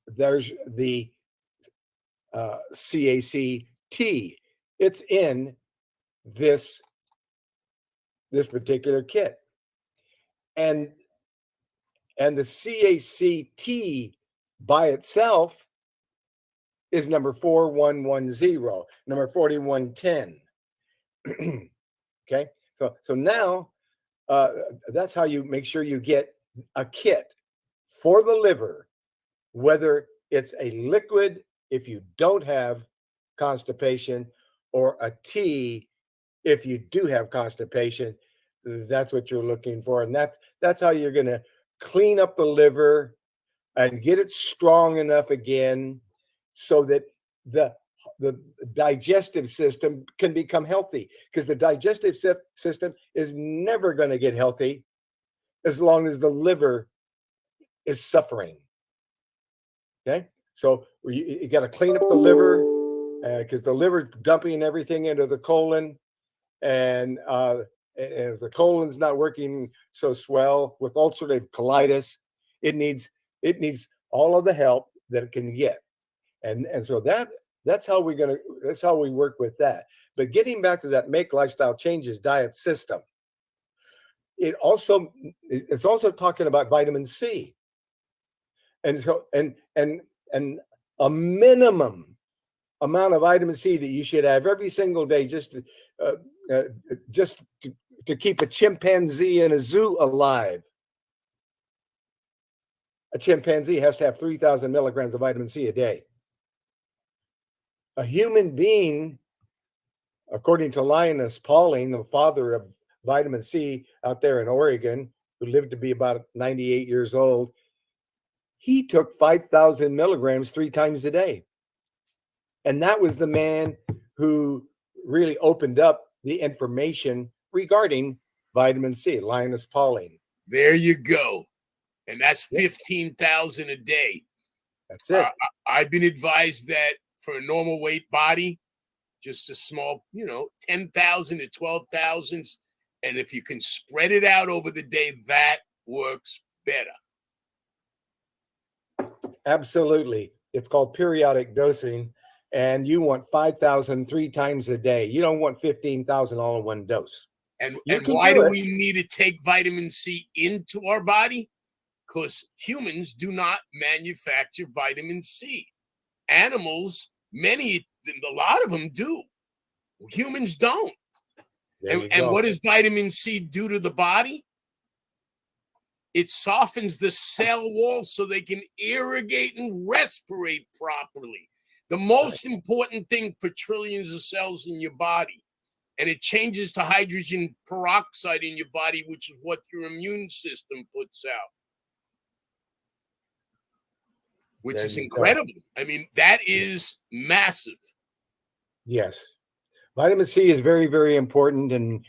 There's the CACT. It's in this particular kit, and the CACT by itself is number 4110, number 4110. Okay, so now that's how you make sure you get a kit for the liver, whether it's a liquid if you don't have constipation, or a tea if you do have constipation. That's what you're looking for, and that's how you're going to clean up the liver and get it strong enough again, so that the digestive system can become healthy. Because the digestive system is never going to get healthy as long as the liver is suffering. Okay, so you got to clean up the liver, because the liver dumping everything into the colon, and if the colon's not working so swell with ulcerative colitis, it needs all of the help that it can get, and so that's how we work with that. But getting back to that Make Lifestyle Changes diet system, it's also talking about vitamin C, and so and a minimum amount of vitamin C that you should have every single day, just to keep a chimpanzee in a zoo alive. A chimpanzee has to have 3,000 milligrams of vitamin C a day. A human being, according to Linus Pauling, the father of vitamin C out there in Oregon, who lived to be about 98 years old, he took 5,000 milligrams 3 times a day. And that was the man who really opened up the information regarding vitamin C, Linus Pauling. There you go. And that's 15,000 a day. That's it. I've been advised that for a normal weight body, just a small, 10,000 to 12,000. And if you can spread it out over the day, that works better. Absolutely. It's called periodic dosing. And you want 5,000 3 times a day. You don't want 15,000 all in one dose. And why do we need to take vitamin C into our body? Because humans do not manufacture vitamin C. Animals, a lot of them do. Humans don't. And what does vitamin C do to the body? It softens the cell wall so they can irrigate and respirate properly. The most important thing for trillions of cells in your body. And it changes to hydrogen peroxide in your body, which is what your immune system puts out. Which is incredible. I mean, that is massive. Yes. Vitamin C is very, very important. And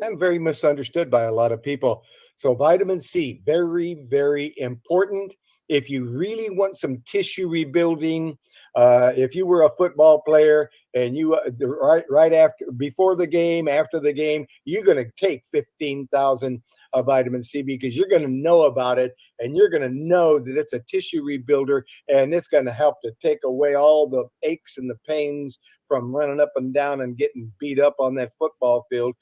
and very misunderstood by a lot of people. So vitamin C, very, very important. If you really want some tissue rebuilding, if you were a football player and you right after, before the game, after the game, you're going to take 15,000 of vitamin C because you're going to know about it, and you're going to know that it's a tissue rebuilder, and it's going to help to take away all the aches and the pains from running up and down and getting beat up on that football field.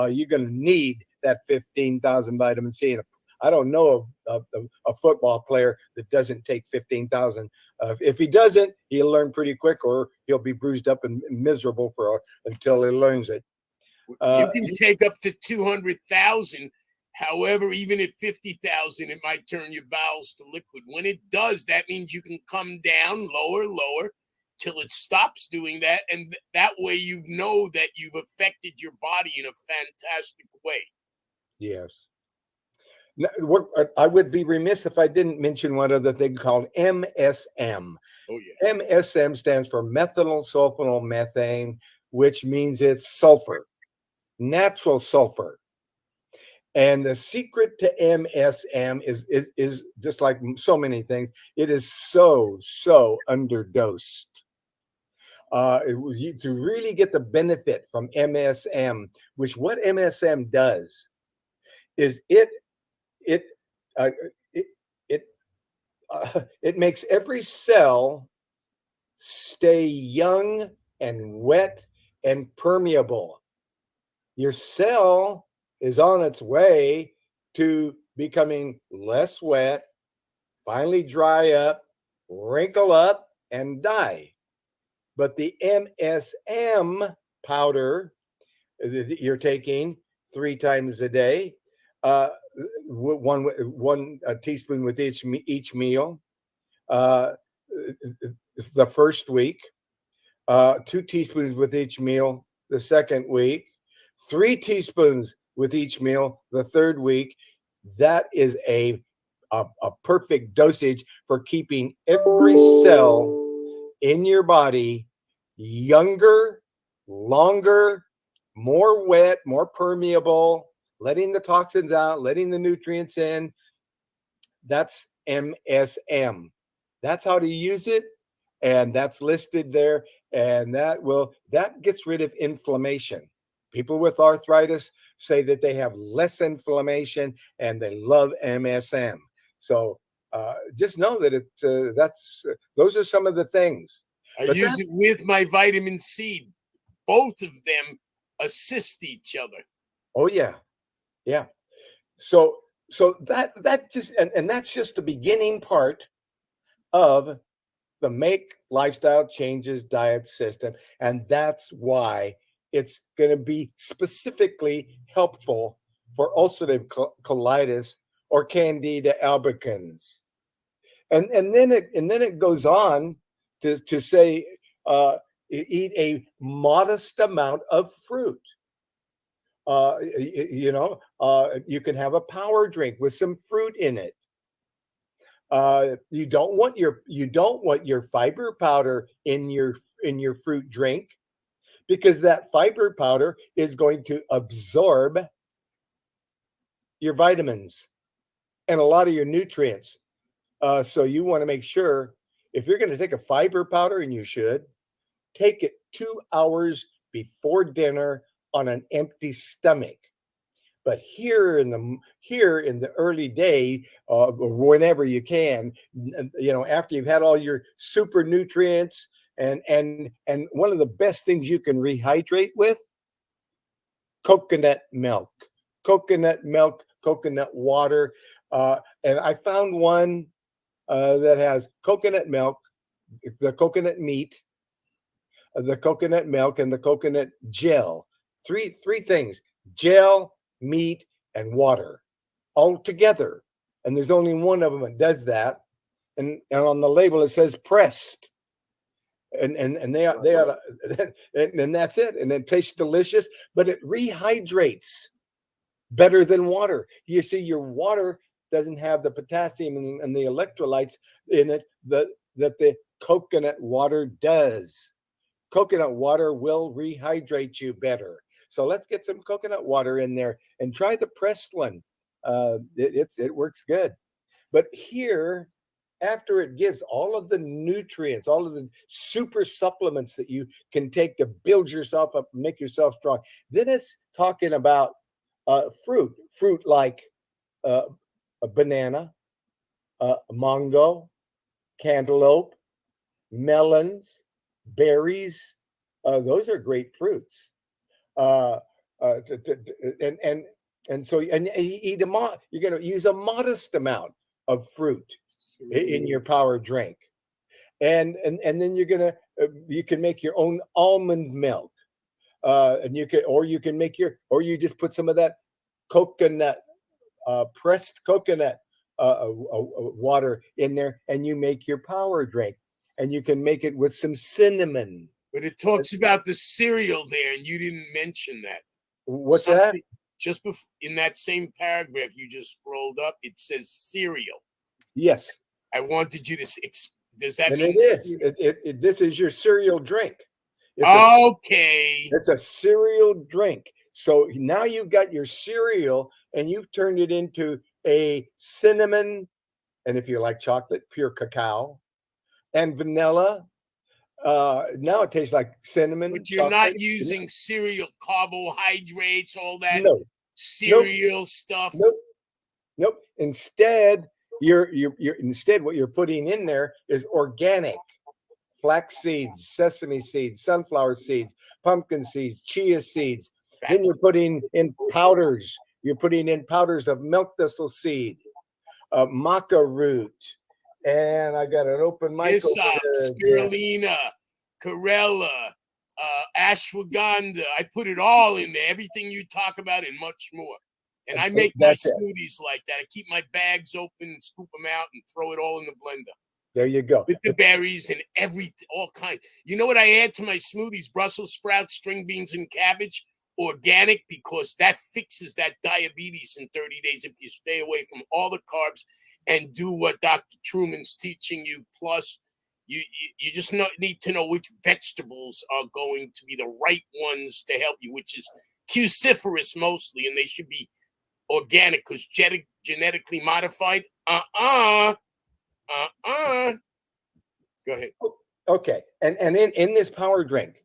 You're going to need that 15,000 vitamin C. And I don't know a football player that doesn't take 15,000. If he doesn't, he'll learn pretty quick, or he'll be bruised up and miserable until he learns it. You can take up to 200,000. However, even at 50,000, it might turn your bowels to liquid. When it does, that means you can come down lower till it stops doing that. And that way you know that you've affected your body in a fantastic way. Yes. Now, I would be remiss if I didn't mention one other thing called MSM. Oh, yeah. MSM stands for methyl sulfonyl methane, which means it's sulfur, natural sulfur. And the secret to MSM is just like so many things. It is so underdosed. To really get the benefit from MSM, which what MSM does is it makes every cell stay young and wet and permeable. Your cell is on its way to becoming less wet, finally dry up, wrinkle up, and die. But the MSM powder that you're taking 3 times a day, one teaspoon with each meal, the first week, 2 teaspoons with each meal the second week, 3 teaspoons with each meal the third week. That is a perfect dosage for keeping every cell in your body younger, longer, more wet, more permeable, letting the toxins out, letting the nutrients in. That's MSM. That's how to use it, and that's listed there. And that gets rid of inflammation. People with arthritis say that they have less inflammation, and they love MSM. So just know that those are some of the things. I use it with my vitamin C. Both of them assist each other. Oh yeah, yeah. So that just and that's just the beginning part of the Make Lifestyle Changes diet system, and that's why it's going to be specifically helpful for ulcerative colitis or Candida albicans. And then it goes on to say eat a modest amount of fruit. You can have a power drink with some fruit in it. You don't want your fiber powder in your fruit drink, because that fiber powder is going to absorb your vitamins and a lot of your nutrients. So you want to make sure, if you're going to take a fiber powder, and you should, take it 2 hours before dinner on an empty stomach. But here in the early day, whenever you can, after you've had all your super nutrients, and one of the best things you can rehydrate with, coconut milk, coconut water. And I found one that has coconut milk, the coconut meat, the coconut milk, and the coconut gel. Three things: gel, meat, and water, all together. And there's only one of them that does that. And on the label it says pressed. And they ought to, and that's it. And it tastes delicious, but it rehydrates better than water. You see, your water doesn't have the potassium and the electrolytes in it that the coconut water does. Coconut water will rehydrate you better. So let's get some coconut water in there and try the pressed one. It works good. But here, after it gives all of the nutrients, all of the super supplements that you can take to build yourself up, make yourself strong, then it's talking about fruit like a banana, mango, cantaloupe, melons, berries. Those are great fruits. Uh, and so you eat you're going to use a modest amount of fruit in your power drink, and then you're gonna you can make your own almond milk, and you can make you just put some of that coconut, pressed coconut water in there, and you make your power drink, and you can make it with some cinnamon. But it talks about the cereal there, and you didn't mention that. What's that? Just in that same paragraph you just scrolled up, it says cereal. Yes. I wanted you to. Does that and mean it is? This is your cereal drink. Okay. It's a cereal drink. So now you've got your cereal, and you've turned it into a cinnamon, and if you like chocolate, pure cacao, and vanilla. Now it tastes like cinnamon. But you're not using cereal carbohydrates, all that cereal stuff. Nope. Instead, instead what you're putting in there is organic. Flax seeds, sesame seeds, sunflower seeds, pumpkin seeds, chia seeds. Then you're putting in powders. You're putting in powders of milk thistle seed, maca root, and I got an open mic. Spirulina, Corella, ashwagandha. I put it all in there. Everything you talk about and much more. And I make my smoothies like that. I keep my bags open and scoop them out and throw it all in the blender. There you go. With the berries and all kinds. You know what I add to my smoothies? Brussels sprouts, string beans, and cabbage. Organic, because that fixes that diabetes in 30 days if you stay away from all the carbs and do what Dr. Truman's teaching you. Plus, you just need to know which vegetables are going to be the right ones to help you, which is cruciferous mostly, and they should be organic because genetically modified. Go ahead. Okay. And in this power drink,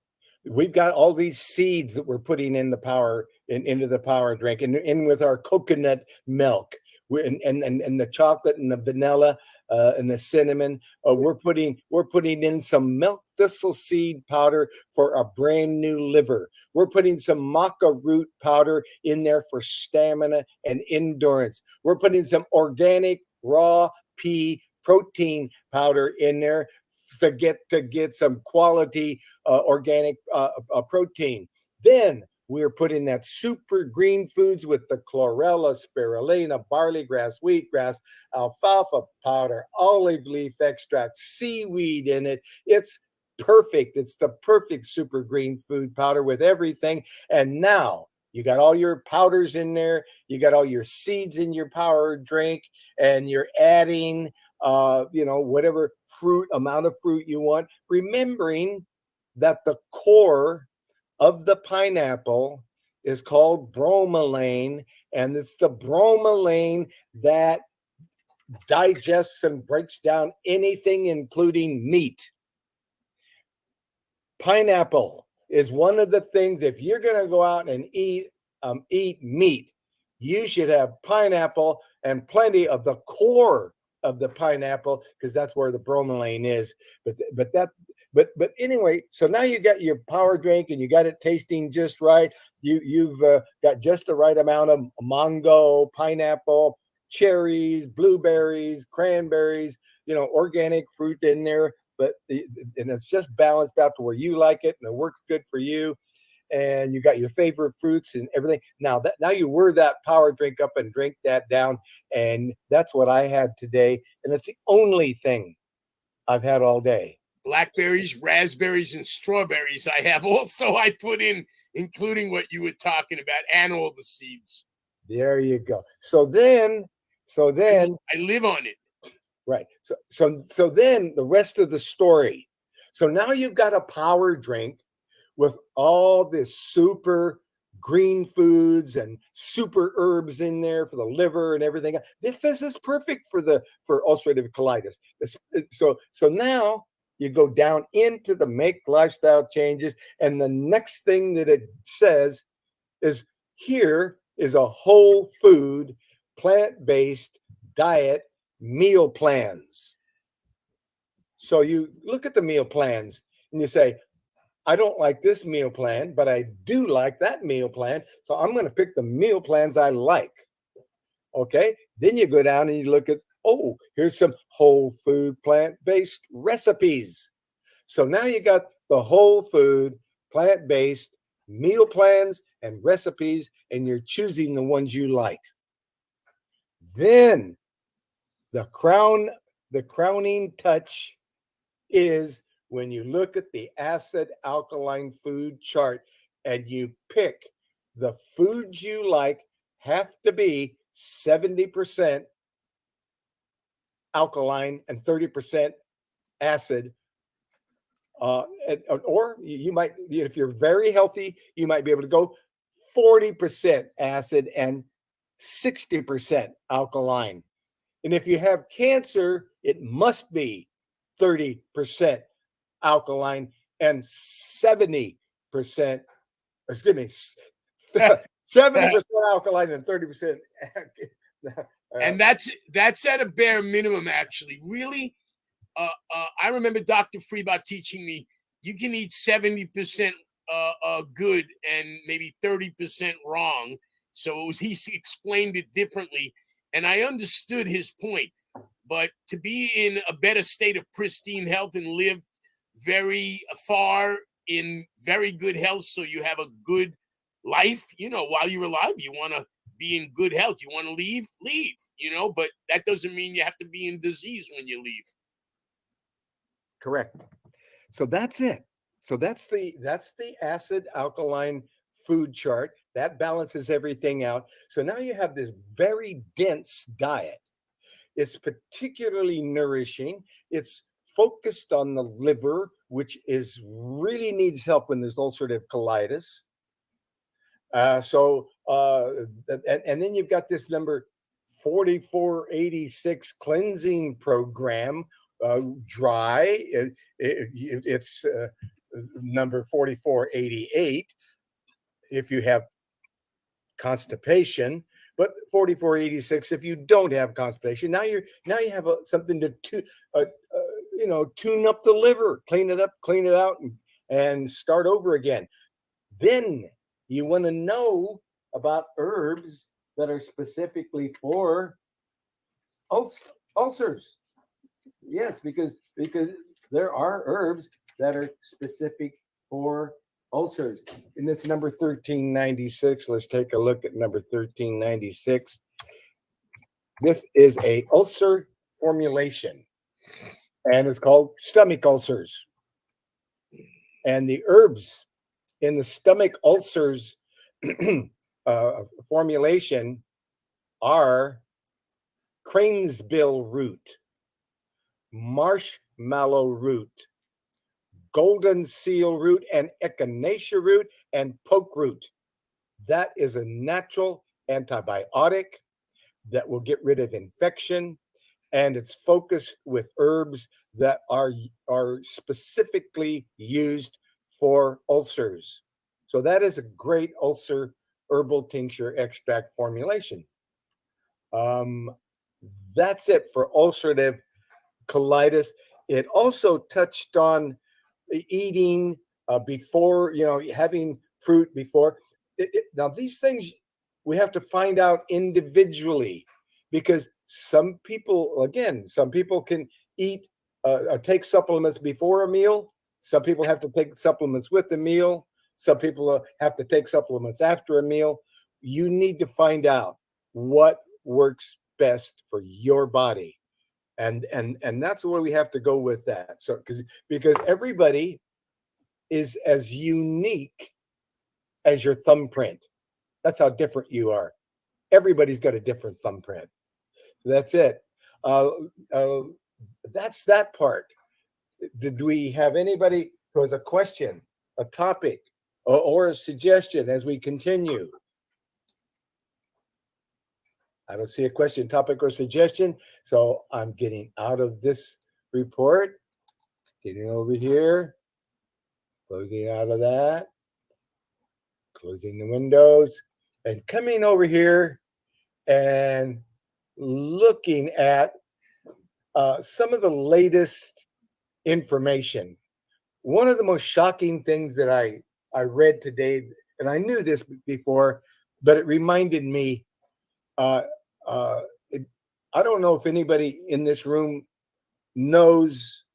we've got all these seeds that we're putting in the power into the power drink, and in with our coconut milk, and the chocolate and the vanilla and the cinnamon. We're putting in some milk thistle seed powder for a brand new liver. We're putting some maca root powder in there for stamina and endurance. We're putting some organic raw pea protein powder in there to get some quality organic protein. Then we're putting that super green foods with the chlorella, spirulina, barley grass, wheatgrass, alfalfa powder, olive leaf extract, seaweed in it. It's perfect. It's the perfect super green food powder with everything. And now you got all your powders in there. You got all your seeds in your power drink, and you're adding, whatever amount of fruit you want, remembering that the core of the pineapple is called bromelain, and it's the bromelain that digests and breaks down anything, including meat. Pineapple is one of the things, if you're going to go out and eat meat, you should have pineapple and plenty of the core of the pineapple, because that's where the bromelain is. But anyway, so now you got your power drink, and you got it tasting just right. You've got just the right amount of mango, pineapple, cherries, blueberries, cranberries, organic fruit in there. And it's just balanced out to where you like it, and it works good for you. And you got your favorite fruits and everything. Now you whir that power drink up and drink that down. And that's what I had today. And it's the only thing I've had all day. Blackberries, raspberries, and strawberries I have also. I put in, including what you were talking about, and all the seeds. There you go. So then I live on it. Right. So then the rest of the story. So now you've got a power drink with all this super green foods and super herbs in there for the liver and everything. This is perfect for ulcerative colitis. So now you go down into the make lifestyle changes, and the next thing that it says is here is a whole food, plant-based diet meal plans. So you look at the meal plans and you say, I don't like this meal plan, but I do like that meal plan. So I'm going to pick the meal plans I like. Okay. Then you go down and you look at, oh, here's some whole food plant-based recipes. So now you got the whole food plant-based meal plans and recipes, and you're choosing the ones you like. Then the crowning touch is when you look at the acid alkaline food chart and you pick the foods you like have to be 70% alkaline and 30% acid. Or you might, if you're very healthy, you might be able to go 40% acid and 60% alkaline. And if you have cancer, it must be 30% alkaline and 70%, excuse me, 70% alkaline and 30%. And that's at a bare minimum, actually. Really, I remember Dr. Freebot teaching me you can eat 70% good and maybe 30% wrong. So he explained it differently, and I understood his point. But to be in a better state of pristine health and live very far in very good health, so you have a good life, while you're alive, you want to be in good health. You want to leave, but that doesn't mean you have to be in disease when you leave. Correct. So that's it. So that's the acid alkaline food chart that balances everything out. So now you have this very dense diet. It's particularly nourishing. It's focused on the liver, which really needs help when there's ulcerative colitis. And then you've got this number 4486 cleansing program, dry. It's number 4488 if you have constipation, but 4486 if you don't have constipation. Now you have something to tune up the liver, clean it up, clean it out, and start over again. Then you want to know about herbs that are specifically for ulcers. Yes, because there are herbs that are specific for ulcers. And it's number 1396. Let's take a look at number 1396. This is a ulcer formulation, and it's called stomach ulcers. And the herbs in the stomach ulcers formulation are cranesbill root, marshmallow root, golden seal root, and echinacea root, and poke root. That is a natural antibiotic that will get rid of infection, and it's focused with herbs that are specifically used for ulcers. So that is a great ulcer herbal tincture extract formulation. That's it for ulcerative colitis. It also touched on eating before, having fruit before. Now, these things we have to find out individually, because some people can eat, take supplements before a meal. Some people have to take supplements with the meal. Some people have to take supplements after a meal. You need to find out what works best for your body. And that's where we have to go with that. So because everybody is as unique as your thumbprint. That's how different you are. Everybody's got a different thumbprint. So that's it. That's that part. Did we have anybody who has a question, a topic, or a suggestion as we continue? I don't see a question, topic, or suggestion. So I'm getting out of this report, getting over here, closing out of that, closing the windows, and coming over here and looking at some of the latest information. One of the most shocking things that I read today, and I knew this before, but it reminded me, I don't know if anybody in this room knows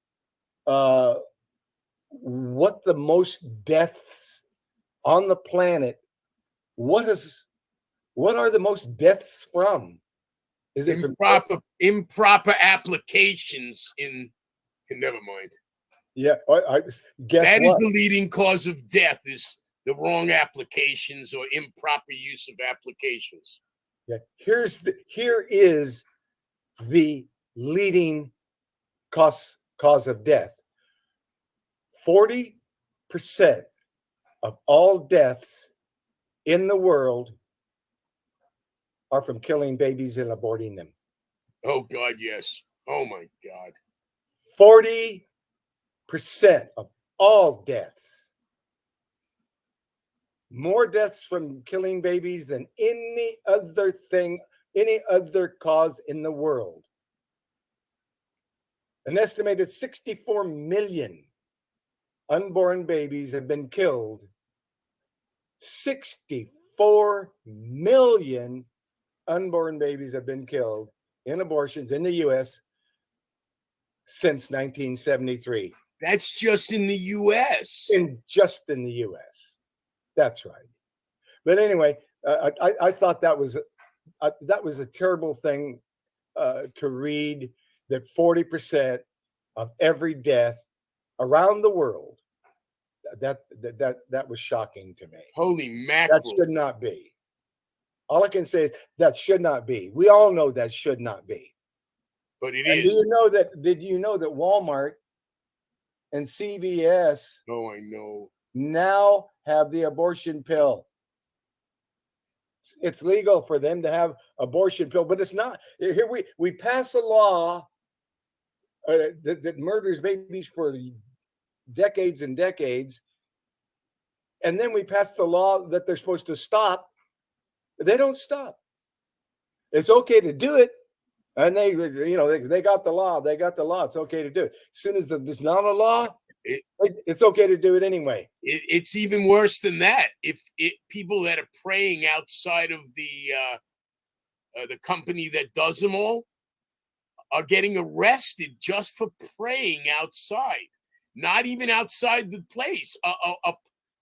what the most deaths on the planet, what are the most deaths from? Is it improper applications in never mind. Yeah, I guess that what? is the leading cause of death, is the wrong applications or improper use of applications. Yeah, here is the leading cause of death. 40% of all deaths in the world are from killing babies and aborting them. Oh God, yes. Oh my God. 40% of all deaths. More deaths from killing babies than any other thing, any other cause in the world. An estimated 64 million unborn babies have been killed. 64 million unborn babies have been killed in abortions in the U.S. since 1973. That's just in the U.S. Just in the U.S. That's right. But anyway, I thought that was a terrible thing to read, that 40% of every death around the world. That was shocking to me. Holy mackerel! That should not be. All I can say is that should not be. We all know that should not be. But it and is. Did you know that Walmart and CVS? Oh, I know. Now have the abortion pill. It's legal for them to have abortion pill, but it's not. Here we pass a law that murders babies for decades and decades, and then we pass the law that they're supposed to stop. They don't stop. It's okay to do it, and they got the law. They got the law. It's okay to do it. As soon as there's not a law, it's okay to do it anyway. It's even worse than that. If people that are praying outside of the company that does them all are getting arrested just for praying outside, not even outside the place,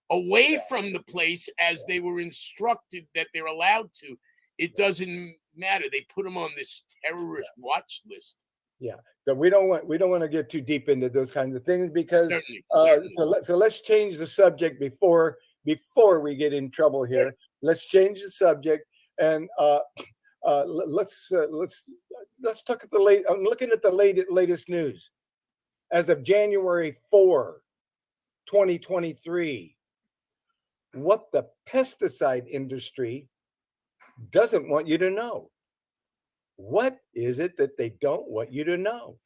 away from the place as they were instructed that they're allowed to. It doesn't matter. They put them on this terrorist watch list. Yeah, but we don't want to get too deep into those kinds of things, because certainly. So let's change the subject before we get in trouble here. Let's change the subject, and let's talk at the late. I'm looking at the latest news as of January 4, 2023. What the pesticide industry doesn't want you to know. What is it that they don't want you to know?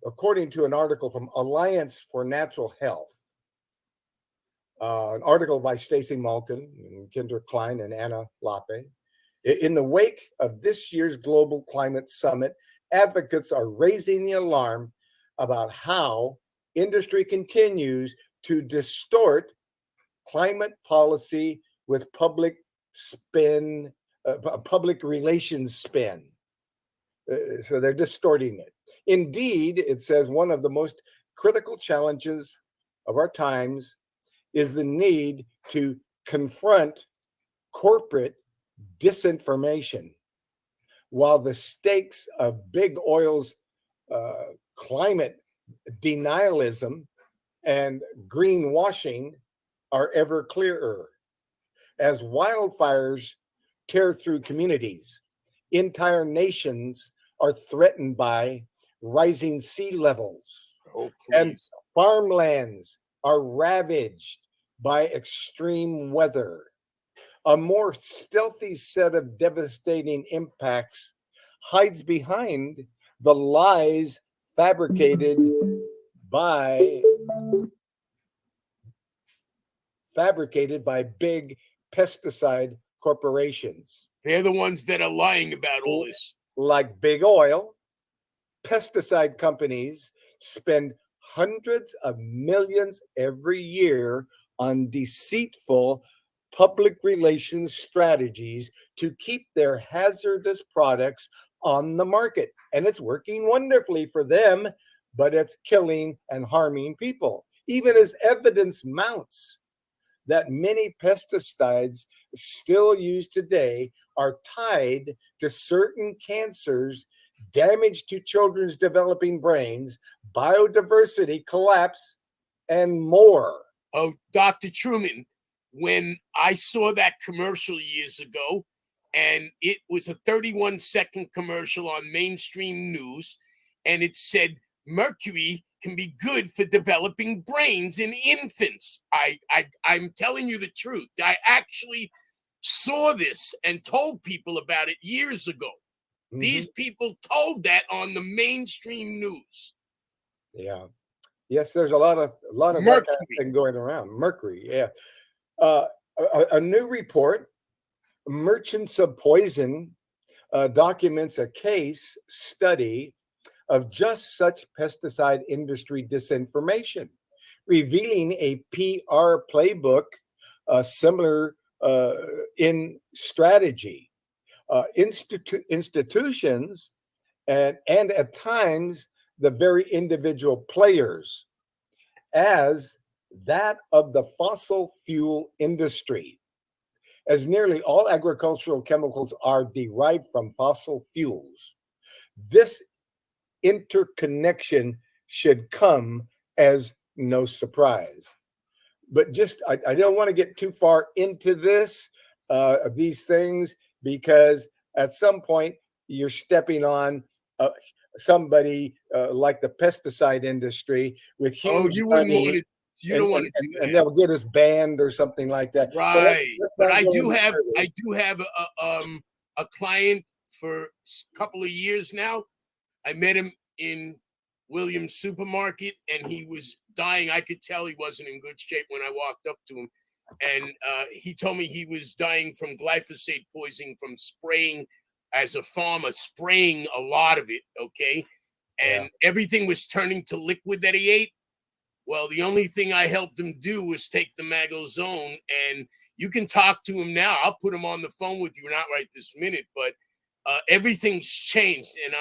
According to an article from Alliance for Natural Health, an article by Stacy Malkin, and Kendra Klein, and Anna Lappe, in the wake of this year's Global Climate Summit, advocates are raising the alarm about how industry continues to distort climate policy with public relations spin. So they're distorting it. Indeed, it says one of the most critical challenges of our times is the need to confront corporate disinformation. While the stakes of big oil's climate denialism and greenwashing are ever clearer. As wildfires tear through communities, entire nations are threatened by rising sea levels. Oh, And please. farmlands are ravaged by extreme weather. A more stealthy set of devastating impacts hides behind the lies fabricated by big pesticide corporations They're the ones that are lying about all this. like big oil. Pesticide companies spend hundreds of millions every year on deceitful public relations strategies to keep their hazardous products on the market. And it's working wonderfully for them, but it's killing and harming people. Even as evidence mounts that many pesticides still used today are tied to certain cancers, damage to children's developing brains, biodiversity collapse, and more. Oh, Dr. Truman, when I saw that commercial years ago, and it was a 31-second commercial on mainstream news, and it said mercury can be good for developing brains in infants. I'm telling you the truth. I actually saw this and told people about it years ago. These people told that on the mainstream news. Yeah. Yes, there's a lot of that kind of thing going around. Mercury, yeah. A new report, Merchants of Poison, documents a case study of just such pesticide industry disinformation, revealing a PR playbook similar in strategy. Institutions and at times the very individual players, as that of the fossil fuel industry, as nearly all agricultural chemicals are derived from fossil fuels. This interconnection should come as no surprise. But just, I don't want to get too far into these things, because at some point you're stepping on somebody like the pesticide industry with huge you wouldn't money, want to. You don't want to do that. and they'll get us banned or something like that. Right. So but I do have a client for a couple of years now. I met him in Williams supermarket, and he was dying. I could tell he wasn't in good shape when I walked up to him. And he told me he was dying from glyphosate poisoning from spraying, as a farmer, spraying a lot of it, okay? And everything was turning to liquid that he ate. Well, the only thing I helped him do was take the Magozone, and you can talk to him now. I'll put him on the phone with you, not right this minute, but everything's changed, and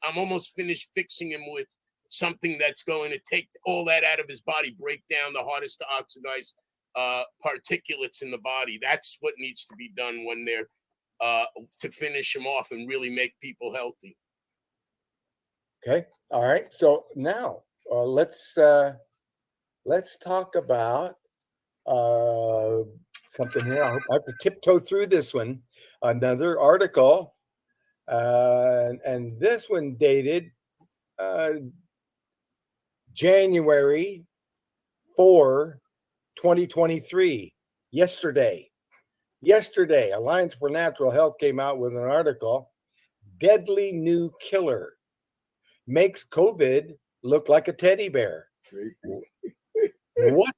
I'm almost finished fixing him with something that's going to take all that out of his body, break down the hardest to oxidize particulates in the body. That's what needs to be done when they're to finish them off and really make people healthy. Okay. All right. So now let's talk about something here. I have to tiptoe through this one. Another article, and this one dated January 4, 2023. Yesterday, Alliance for Natural Health came out with an article, Deadly New Killer Makes COVID Look Like a Teddy Bear. What?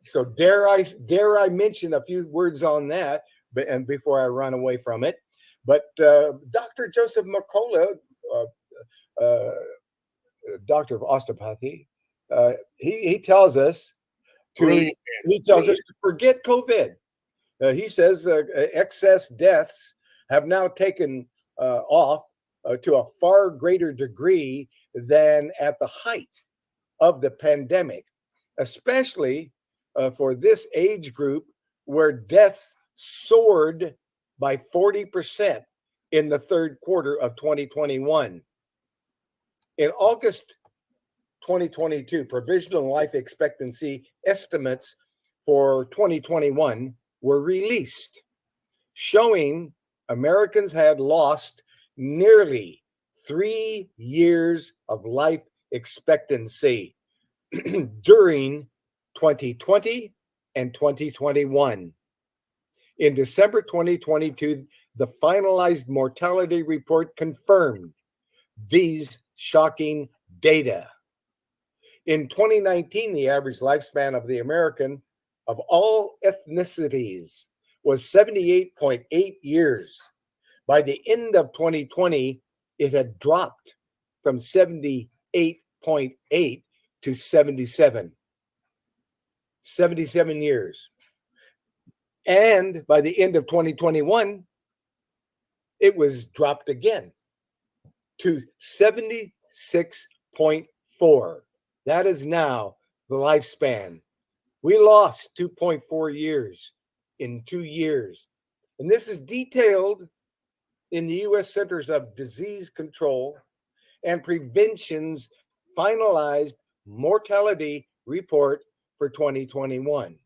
So dare I mention a few words on that, and before I run away from it. But Dr. Joseph McCullough, doctor of osteopathy, he tells us to forget COVID. He says excess deaths have now taken off to a far greater degree than at the height of the pandemic, especially for this age group, where deaths soared by 40% in the third quarter of 2021. In August 2022, provisional life expectancy estimates for 2021 were released, showing Americans had lost nearly 3 years of life expectancy during 2020 and 2021. In December 2022, the finalized mortality report confirmed these shocking data. In 2019, the average lifespan of the American of all ethnicities was 78.8 years. By the end of 2020, it had dropped from 78.8 to 77. 77 years. And by the end of 2021, it was dropped again to 76.4. That is now the lifespan. We lost 2.4 years in 2 years. And this is detailed in the U.S. Centers of Disease Control and Prevention's finalized mortality report for 2021.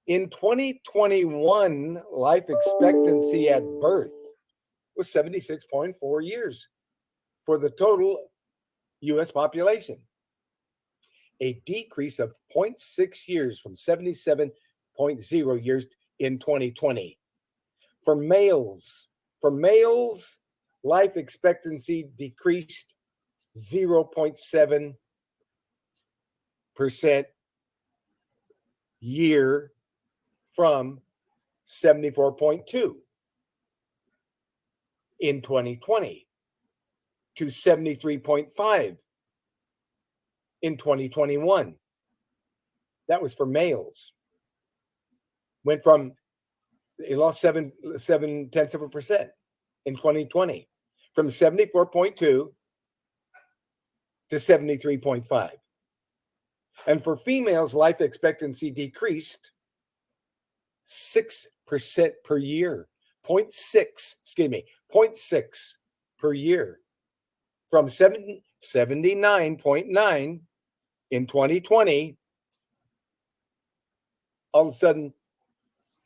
In 2021, life expectancy at birth was 76.4 years for the total U.S. population, a decrease of 0.6 years from 77.0 years in 2020. For males, life expectancy decreased 0.7% year from 74.2 in 2020 to 73.5 in 2021. That was for males. Went from, it lost 0.7% in 2020, from 74.2 to 73.5. And for females, life expectancy decreased 6% per year, 0.6 per year, from 79.9 in 2020. All of a sudden,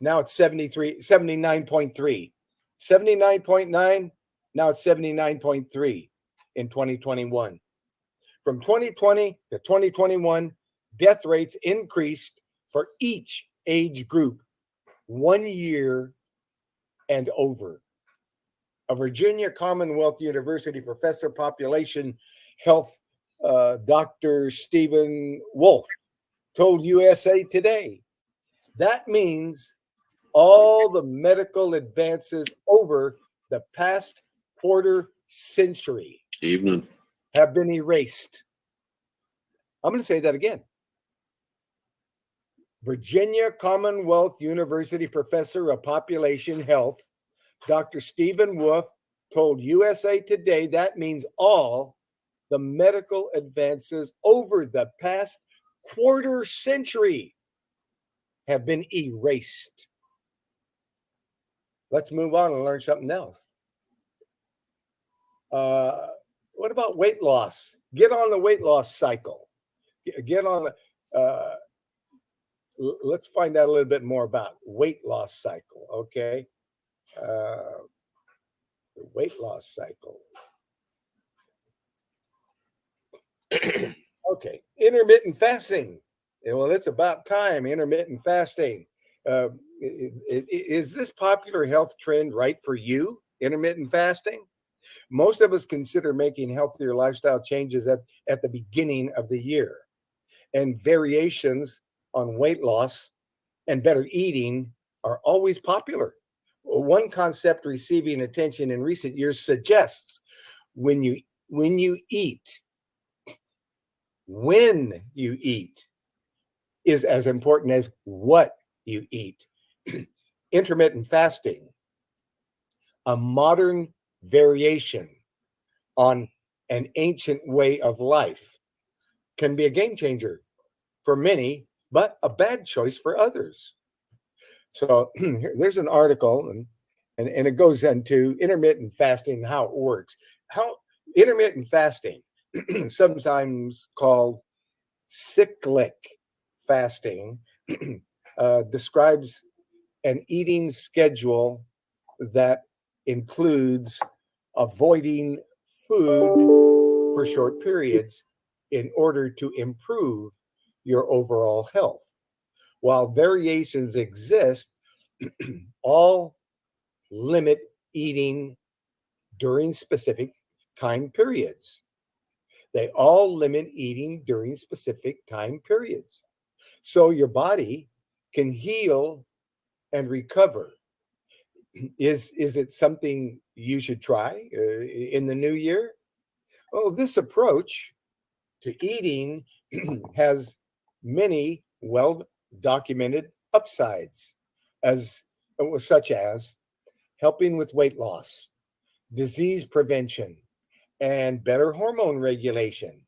now it's 79.3. 79.9, now it's 79.3 in 2021. From 2020 to 2021, death rates increased for each age group 1 year and over. A Virginia Commonwealth University professor, population health, Dr. Stephen Wolf, told USA Today, that means all the medical advances over the past quarter century have been erased. I'm going to say that again. Virginia Commonwealth University professor of population health, Dr. Stephen Wolf, told USA Today that means all the medical advances over the past quarter century have been erased. Let's move on and learn something else. What about weight loss? Get on the weight loss cycle. Get on the, let's find out a little bit more about weight loss cycle, okay? The weight loss cycle. Okay, intermittent fasting. Well, it's about time, intermittent fasting. Is this popular health trend right for you, intermittent fasting? Most of us consider making healthier lifestyle changes at the beginning of the year. And variations on weight loss and better eating are always popular. One concept receiving attention in recent years suggests when you eat is as important as what you eat. Intermittent fasting, a modern variation on an ancient way of life, can be a game changer for many, but a bad choice for others. So there's an article, and it goes into intermittent fasting and how it works. How intermittent fasting, sometimes called cyclic fasting, describes an eating schedule that includes avoiding food for short periods in order to improve your overall health. While variations exist, all limit eating during specific time periods. They all limit eating during specific time periods. So your body can heal and recover. Is it something you should try in the new year? Well, this approach to eating has many well-documented upsides, such as helping with weight loss, disease prevention, and better hormone regulation.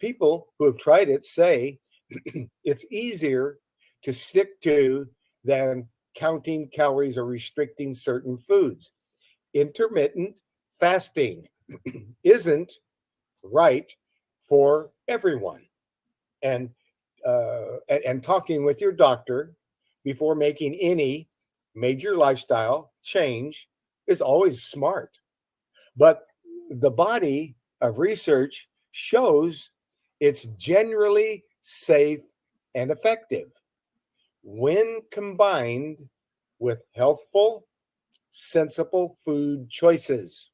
People who have tried it say it's easier to stick to than counting calories or restricting certain foods. Intermittent fasting isn't right for everyone. And talking with your doctor before making any major lifestyle change is always smart. But the body of research shows it's generally safe and effective when combined with healthful, sensible food choices.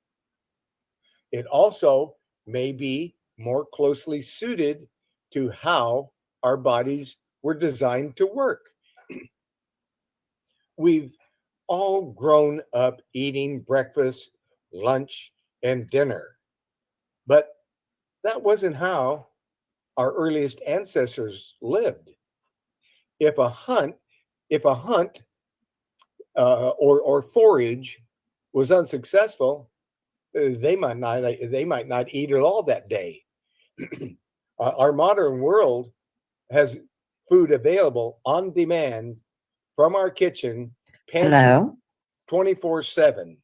It also may be more closely suited to how our bodies were designed to work. We've all grown up eating breakfast, lunch, and dinner, but that wasn't how our earliest ancestors lived. If a hunt or forage was unsuccessful, they might not eat at all that day. Our modern world has food available on demand from our kitchen pantry Hello. 24/7,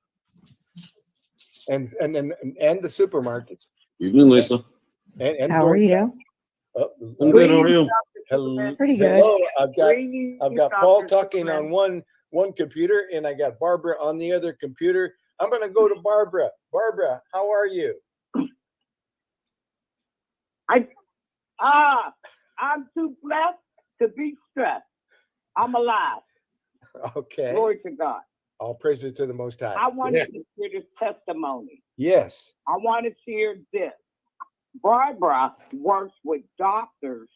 and the supermarkets. Evening, Lisa. And How are you? I'm good. How are you? Hello. Pretty good. Hello. I've got Paul talking on one computer, and I got Barbara on the other computer. I'm going to go to Barbara. Barbara, how are you? I'm too blessed to be stressed. I'm alive. Okay. Glory to God. All praises to the Most High. I wanted to hear this testimony. Yes. I want to share this. Barbara works with doctors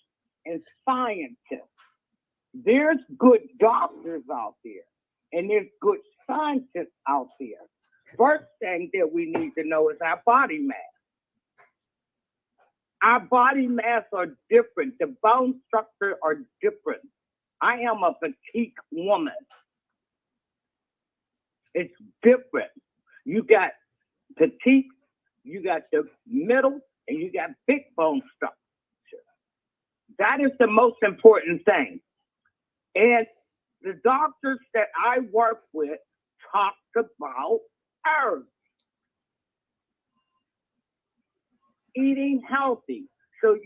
and scientists. There's good doctors out there, and there's good scientists out there. First thing that we need to know is our body mass. Our body mass are different. The bone structure are different. I am a petite woman. It's different. You got petite, you got the middle, and you got big bone structure. That is the most important thing. And the doctors that I work with talk about herbs. Eating healthy. So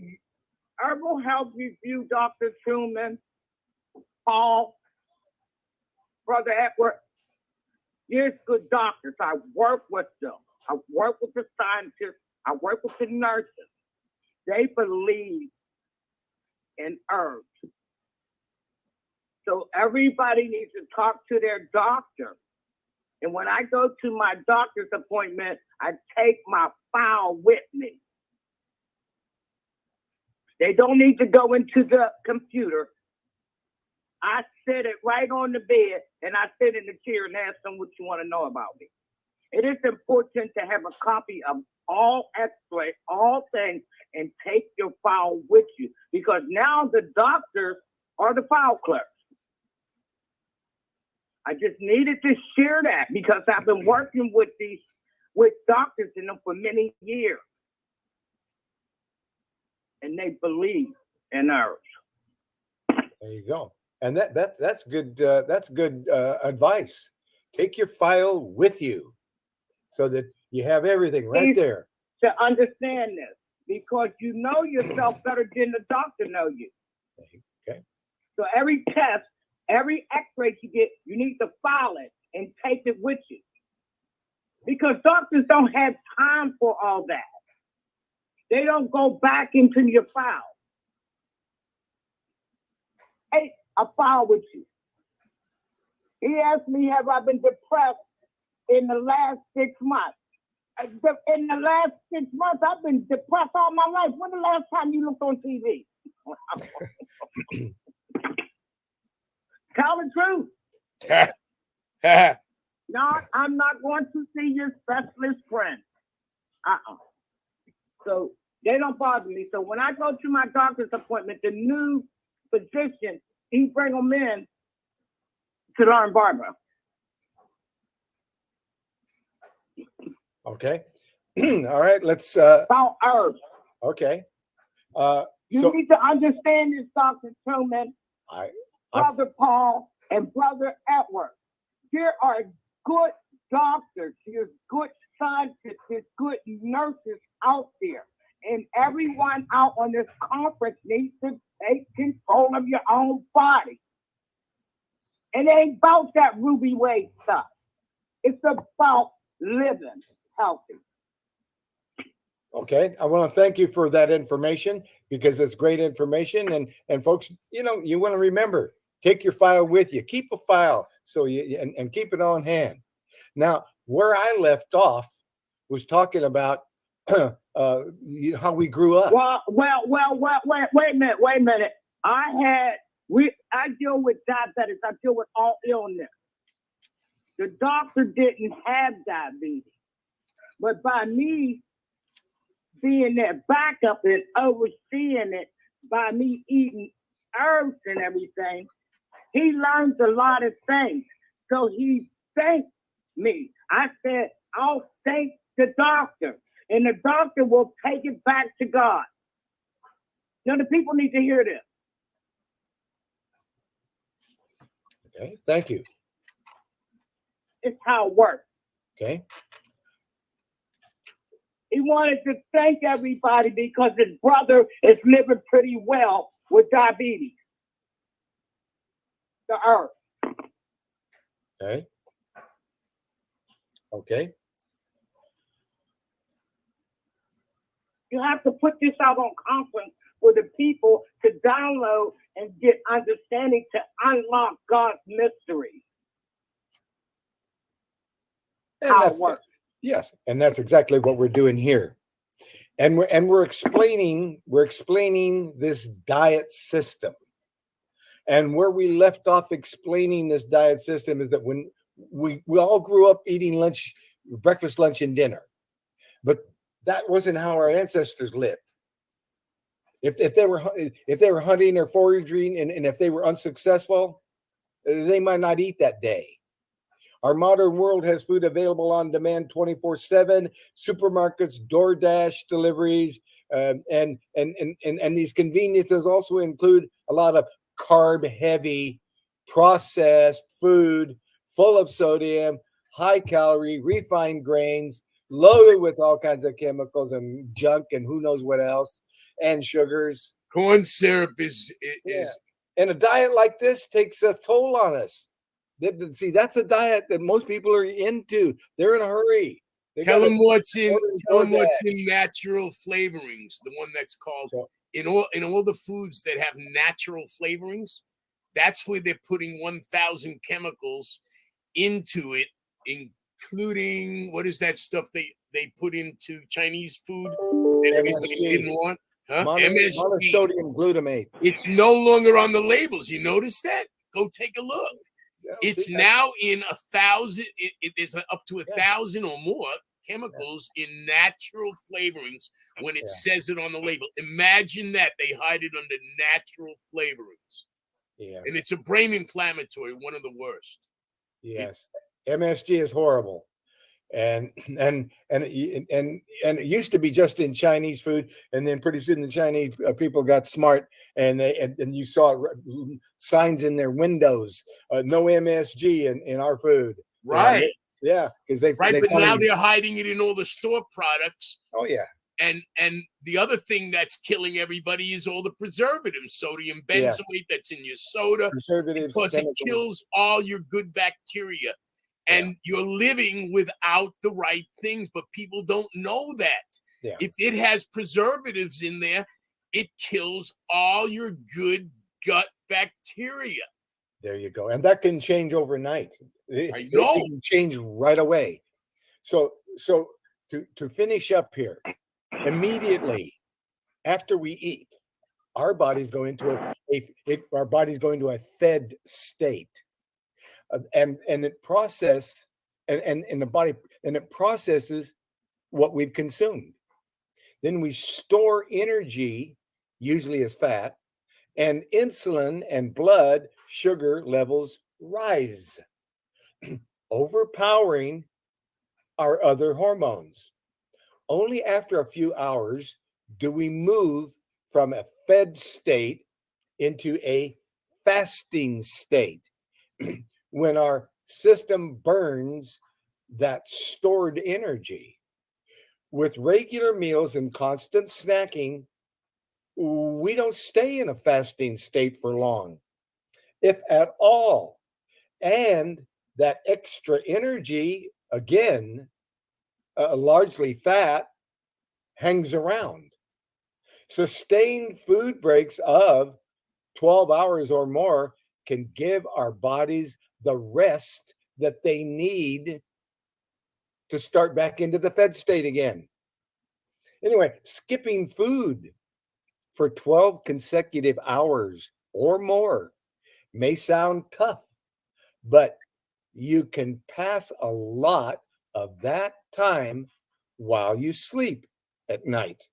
Herbal Health Review, Dr. Truman, Paul, Brother Edward, there's good doctors. I work with them. I work with the scientists. I work with the nurses. They believe in herbs. So everybody needs to talk to their doctor. And when I go to my doctor's appointment, I take my file with me. They don't need to go into the computer. I sit it right on the bed, and I sit in the chair and ask them what you want to know about me. It is important to have a copy of all x-ray, all things, and take your file with you, because now the doctors are the file clerks. I just needed to share that because I've been working with doctors in them for many years. And they believe in herbs. There you go. And that's good. That's good advice. Take your file with you so that you have everything right there. To understand this, because you know yourself better than the doctor know you. Okay. So every test, every X-ray you get, you need to file it and take it with you. because doctors don't have time for all that. They don't go back into your file. Hey, I file with you. He asked me, have I been depressed in the last 6 months? In the last 6 months, I've been depressed all my life. When the last time you looked on TV? Tell the truth. No, I'm not going to see your specialist friend. So they don't bother me. So when I go to my doctor's appointment, the new physician, he bring them in to learn Barbara. Okay. All right. Let's. About herbs. Okay. You So need to understand this, Dr. Truman, Brother Paul, and Brother Edward. There are good doctors, there's good scientists, there's good nurses out there. And everyone out on this conference needs to take control of your own body. It ain't about that Ruby Wade stuff. It's about living healthy. okay, I want to thank you for that information because it's great information. And folks, you know, you want to remember, take your file with you. Keep a file so you and keep it on hand. Now, where I left off was talking about how we grew up. Wait a minute. I deal with diabetics. I deal with all illness. The doctor didn't have diabetes, but by me being their backup and overseeing it, by me eating herbs and everything, he learned a lot of things. So he thanked me. I said, I'll thank the doctor, and the doctor will take it back to God. Now, the people need to hear this. Okay, thank you. It's how it works. Okay. He wanted to thank everybody because his brother is living pretty well with diabetes. The earth. Okay. Okay. You have to put this out on conference for the people to download and get understanding to unlock God's mystery. How it works. Yes, and that's exactly what we're doing here. And we're explaining this diet system. And where we left off explaining this diet system is that when we all grew up eating breakfast, lunch, and dinner. But that wasn't how our ancestors lived. If they were hunting or foraging and if they were unsuccessful, they might not eat that day. Our modern world has food available on demand 24/7, supermarkets, DoorDash deliveries, and these conveniences also include a lot of carb-heavy, processed food full of sodium, high calorie, refined grains, loaded with all kinds of chemicals and junk and who knows what else, and sugars. Corn syrup is And a diet like this takes a toll on us. See, that's a diet that most people are into. They're in a hurry. Tell them what's in natural flavorings. The one that's called in all the foods that have natural flavorings. That's where they're putting 1,000 chemicals into it, including what is that stuff they put into Chinese food that everybody didn't want? Huh? MSG. Monosodium glutamate. It's no longer on the labels. You notice that? Go take a look. Yeah, it's now in 1,000. There's up to 1,000 or more chemicals in natural flavorings when it says it on the label. Imagine that they hide it under natural flavorings. Yeah, and it's a brain inflammatory, one of the worst. Yes, MSG is horrible, and it used to be just in Chinese food, and then pretty soon the Chinese people got smart, and you saw signs in their windows, no MSG in our food. Right. Yeah, because but now they're hiding it in all the store products. Oh yeah. And the other thing that's killing everybody is all the preservatives, sodium benzoate that's in your soda, Preservatives, because it kills all your good bacteria. and you're living without the right things, but people don't know that. Yeah. If it has preservatives in there, it kills all your good gut bacteria. There you go. And that can change overnight. I know. It can change right away. So to finish up here, immediately after we eat, our bodies go into a fed state. And it process and the body, and it processes what we've consumed. Then we store energy, usually as fat, and insulin and blood sugar levels rise, overpowering our other hormones. Only after a few hours do we move from a fed state into a fasting state, when our system burns that stored energy. With regular meals and constant snacking, we don't stay in a fasting state for long, if at all. And that extra energy, again, largely fat, hangs around. Sustained food breaks of 12 hours or more can give our bodies the rest that they need to start back into the fed state again. Anyway, skipping food for 12 consecutive hours or more may sound tough, but you can pass a lot of that time while you sleep at night.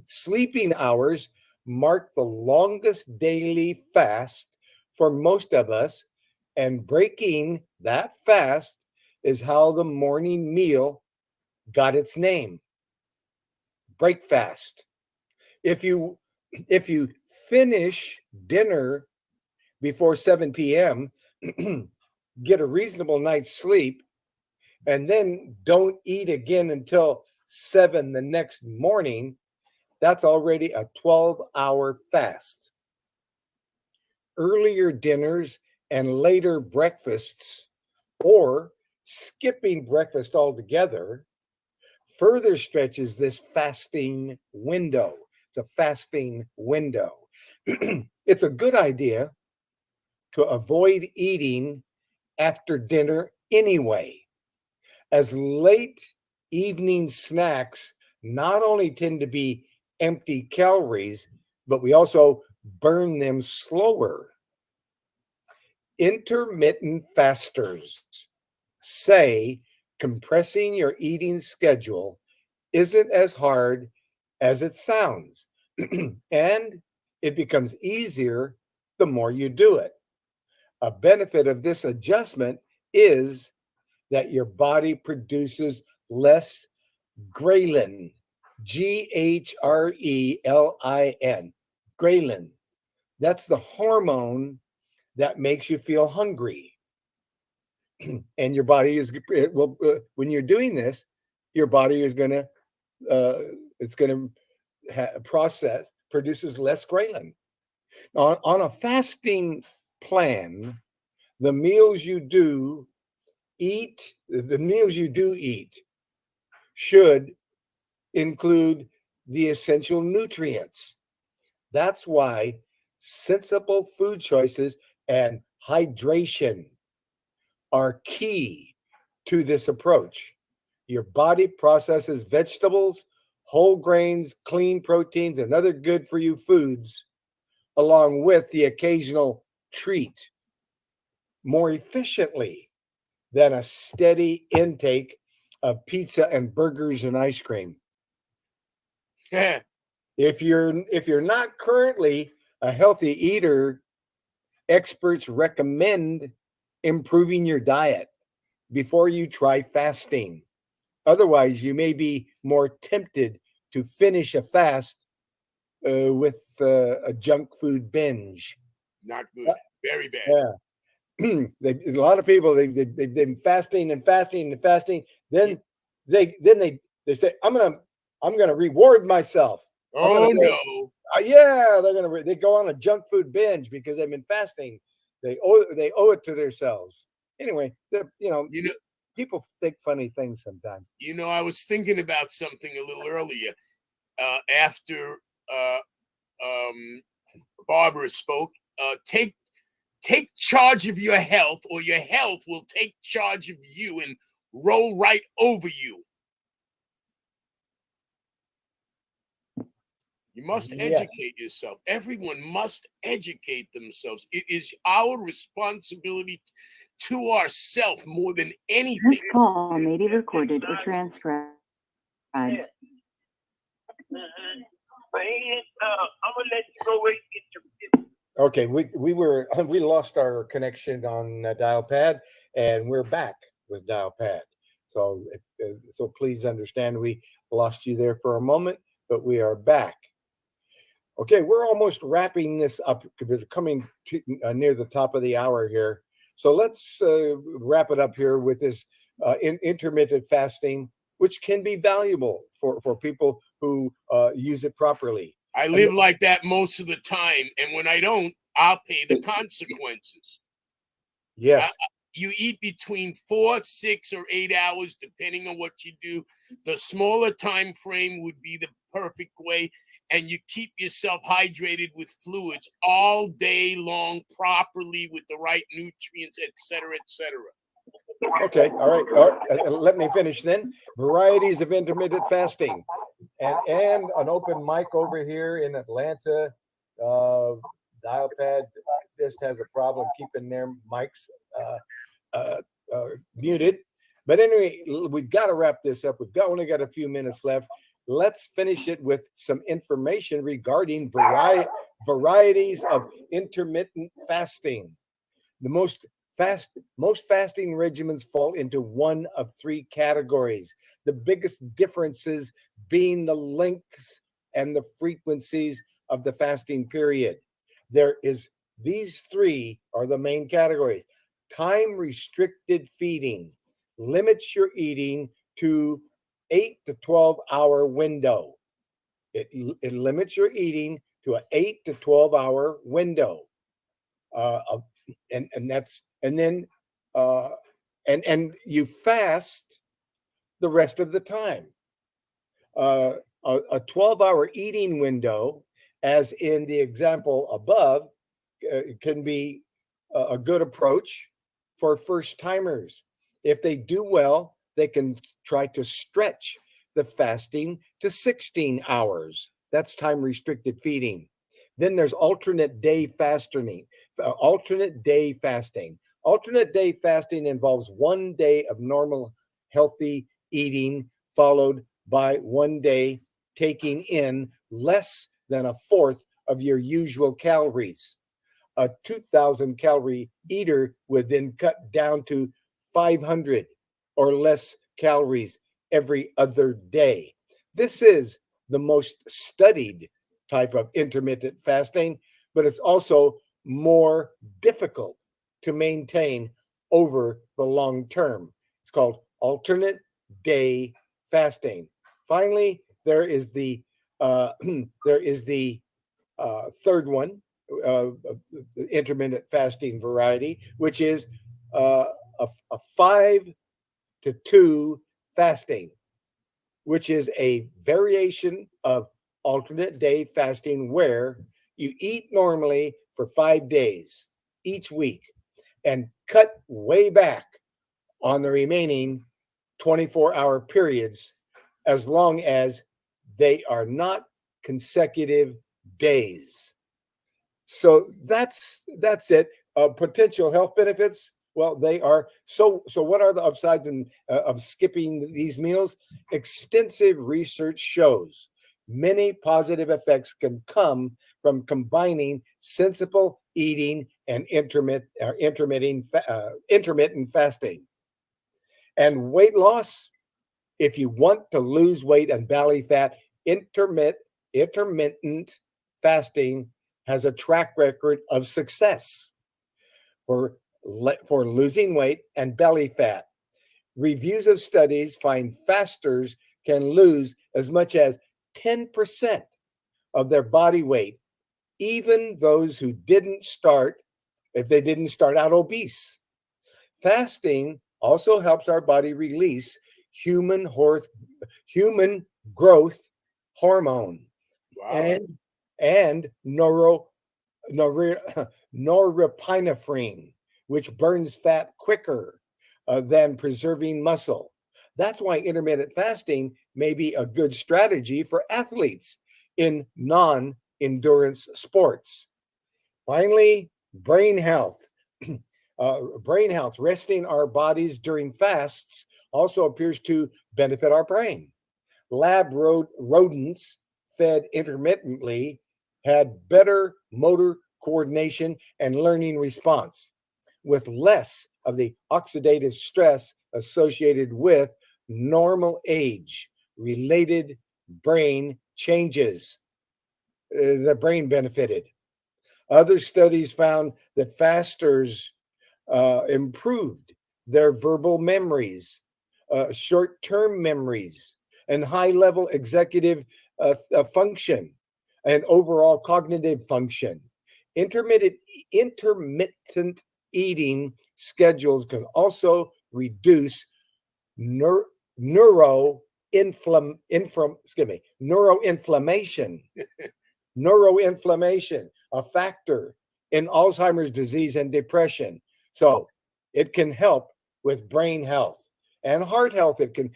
Sleeping hours mark the longest daily fast for most of us, and breaking that fast is how the morning meal got its name. Break fast. If you finish dinner before 7 p.m., get a reasonable night's sleep, and then don't eat again until 7 the next morning, that's already a 12-hour fast. Earlier dinners and later breakfasts, or skipping breakfast altogether, further stretches this fasting window. It's a fasting window. It's a good idea to avoid eating after dinner anyway, as late evening snacks not only tend to be empty calories, but we also burn them slower. Intermittent fasters say compressing your eating schedule isn't as hard as it sounds, and it becomes easier the more you do it. A benefit of this adjustment is that your body produces less ghrelin, Ghrelin, ghrelin. That's the hormone that makes you feel hungry. And your body is, when you're doing this, your body is going to, produces less ghrelin. On a fasting plan, the meals you do eat should include the essential nutrients. That's why sensible food choices and hydration are key to this approach. Your body processes vegetables, whole grains, clean proteins, and other good for you foods, along with the occasional treat, more efficiently than a steady intake of pizza and burgers and ice cream. If you're not currently a healthy eater, experts recommend improving your diet before you try fasting. Otherwise, you may be more tempted to finish a fast with a junk food binge. Not good. Very bad. Yeah. A lot of people they've been fasting and fasting and fasting. Then they say, I'm gonna reward myself. Oh no! Yeah, they go on a junk food binge because they've been fasting. They owe it to themselves. Anyway, You know, people think funny things sometimes. I was thinking about something a little earlier after Barbara spoke. Take charge of your health, or your health will take charge of you and roll right over you. You must educate yourself. Everyone must educate themselves. It is our responsibility to ourselves more than anything. This call may be recorded or transcribed. But I'm gonna let you go wait. Okay, we lost our connection on dial pad, and we're back with dial pad. So so please understand we lost you there for a moment, but we are back. Okay, we're almost wrapping this up because we're coming to, near the top of the hour here. So let's wrap it up here with this intermittent fasting, which can be valuable for people who use it properly. I live like that most of the time, and when I don't, I'll pay the consequences. Yes. You eat between 4, 6, or 8 hours, depending on what you do. The smaller time frame would be the perfect way, and you keep yourself hydrated with fluids all day long, properly with the right nutrients, etc., etc. Okay, all right. Let me finish then. Varieties of intermittent fasting, and an open mic over here in Atlanta. Dial pad just has a problem keeping their mics muted. But anyway, we've got to wrap this up. We've only got a few minutes left. Let's finish it with some information regarding varieties of intermittent fasting. The most fasting regimens fall into one of 3 categories. The biggest differences being the lengths and the frequencies of the fasting period. These 3 are the main categories. Time restricted feeding limits your eating to 8 to 12 hour window. It limits your eating to an 8 to 12 hour window. And you fast the rest of the time. A 12-hour eating window, as in the example above, can be a good approach for first timers. If they do well, they can try to stretch the fasting to 16 hours. That's time restricted feeding. Then there's alternate day fasting. Alternate day fasting involves 1 day of normal, healthy eating, followed by 1 day taking in less than a fourth of your usual calories. A 2,000 calorie eater would then cut down to 500 or less calories every other day. This is the most studied type of intermittent fasting, but it's also more difficult to maintain over the long term. It's called alternate day fasting. Finally, there is the third one, intermittent fasting variety, which is a 5 to 2 fasting, which is a variation of alternate day fasting where you eat normally for 5 days each week and cut way back on the remaining 24-hour periods, as long as they are not consecutive days. So that's it. Potential health benefits. Well, they are so. What are the upsides of skipping these meals? Extensive research shows many positive effects can come from combining sensible eating and intermittent fasting. And weight loss, if you want to lose weight and belly fat, intermittent fasting has a track record of success for losing weight and belly fat. Reviews of studies find fasters can lose as much as 10% of their body weight, even those who didn't start out obese. Fasting also helps our body release human growth hormone Wow. and norepinephrine, which burns fat quicker than preserving muscle. That's why intermittent fasting may be a good strategy for athletes in non-endurance sports. Finally, brain health. Brain health, resting our bodies during fasts also appears to benefit our brain. Lab rodents fed intermittently had better motor coordination and learning response with less of the oxidative stress associated with normal age related brain changes. The brain benefited. Other studies found that fasters improved their verbal memories, short-term memories, and high-level executive function and overall cognitive function. Intermittent eating schedules can also reduce neuroinflammation, a factor in Alzheimer's disease and depression. So it can help with brain health and heart health. It can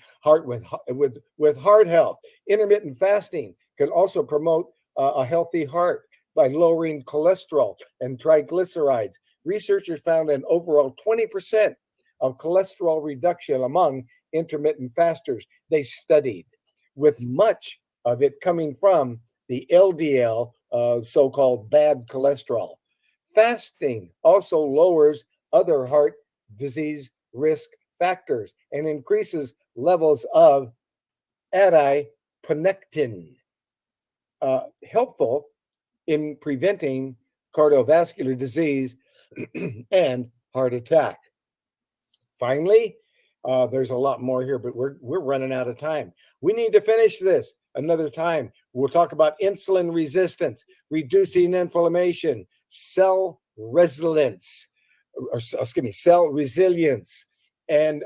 with heart health. Intermittent fasting can also promote a healthy heart by lowering cholesterol and triglycerides. Researchers found an overall 20% of cholesterol reduction among intermittent fasters they studied, with much of it coming from the LDL, so-called bad cholesterol. Fasting also lowers other heart disease risk factors and increases levels of adiponectin, helpful in preventing cardiovascular disease and heart attack. Finally, there's a lot more here, but we're running out of time. We need to finish this another time. We'll talk about insulin resistance, reducing inflammation, cell resilience, cell resilience, and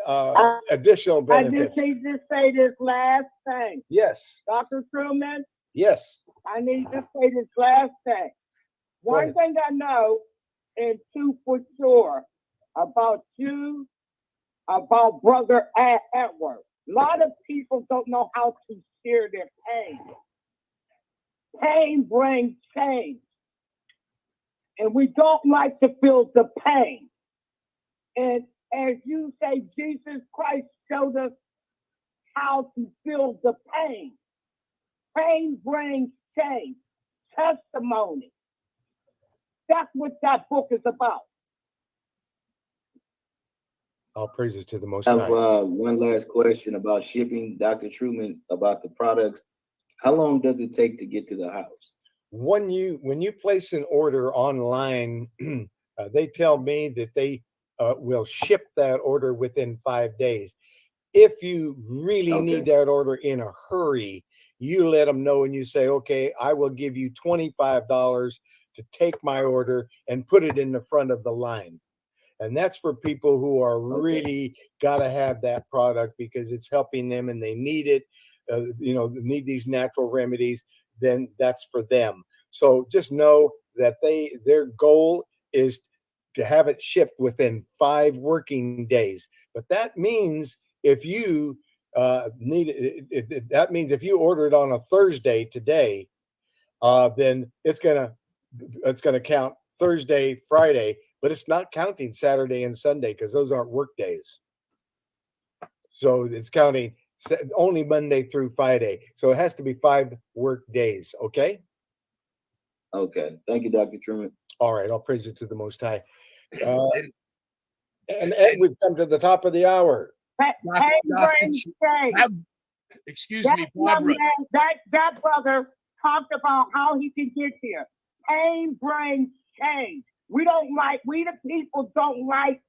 additional benefits. I just need to say this last thing. Yes. Dr. Truman, Yes. I need to say this last thing. One thing I know, and two for sure, about you, about Brother Edward. A lot of people don't know how to share their pain. Pain brings change. And we don't like to feel the pain. And as you say, Jesus Christ showed us how to feel the pain. Pain brings change, testimony. That's what that book is about. All praises to the Most I High. have one last question about shipping, Dr. Truman, about the products. How long does it take to get to the house? When you place an order online, they tell me that they will ship that order within 5 days. If you really need that order in a hurry, you let them know and you say, okay, I will give you $25 to take my order and put it in the front of the line. And that's for people who are really got to have that product because it's helping them and they need it, need these natural remedies, then that's for them. So just know that their goal is to have it shipped within 5 working days. But that means if you that means if you order it on a Thursday today, then it's gonna count Thursday, Friday, but it's not counting Saturday and Sunday because those aren't work days. So it's counting only Monday through Friday. So it has to be 5 work days. Okay. Okay. Thank you, Dr. Truman. All right. I'll praise it to the Most High. And Ed, we've come to the top of the hour. Excuse me, Barbara. That brother talked about how he can get here. Pain brings change. We the people don't like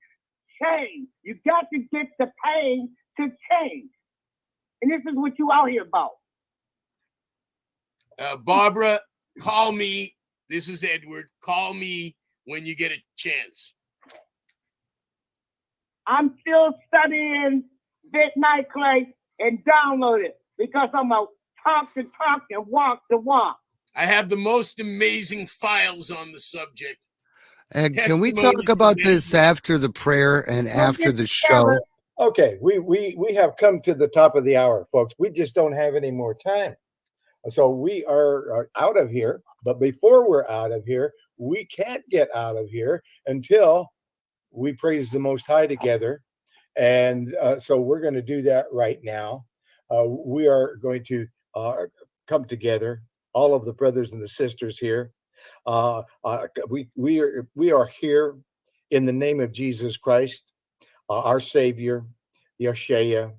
change. You got to get the pain to change. And this is what you out here about. Barbara, call me. This is Edward. Call me when you get a chance. I'm still studying Bit Night Clay and download it because I'm a talk to talk and walk to walk. I have the most amazing files on the subject. And can we Testimony talk about from this many- after the prayer and We'll after get the together. show? Okay, we have come to the top of the hour, folks. We just don't have any more time. So we are out of here. But before we're out of here, we can't get out of here until we praise the Most High together. And so we're going to do that right now. We are going to come together, all of the brothers and the sisters here. We are here in the name of Jesus Christ, our Savior, Yeshua,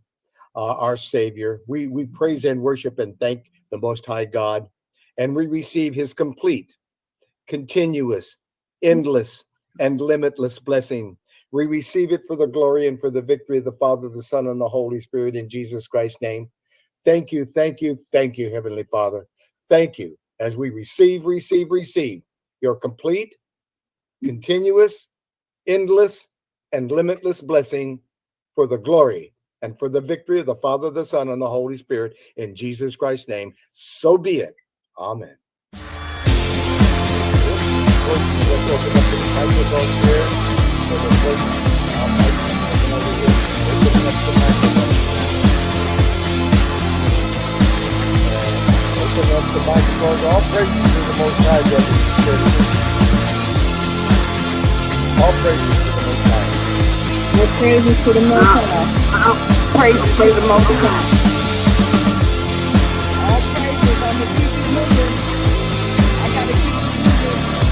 our Savior. We praise and worship and thank the Most High God, and we receive His complete, continuous, endless, and limitless blessing. We receive it for the glory and for the victory of the Father, the Son, and the Holy Spirit in Jesus Christ's name. Thank you, thank you, thank you, Heavenly Father. Thank you as we receive your complete, continuous, endless, and limitless blessing for the glory and for the victory of the Father, the Son, and the Holy Spirit in Jesus Christ's name. So be it. Amen. Open up the microphones. All praises to the Most High, brothers and sisters. All praises to the Most High. Well, praises to the Most High. Praises to the Most High. All praises. I'm going to keep it moving. I got to keep it moving.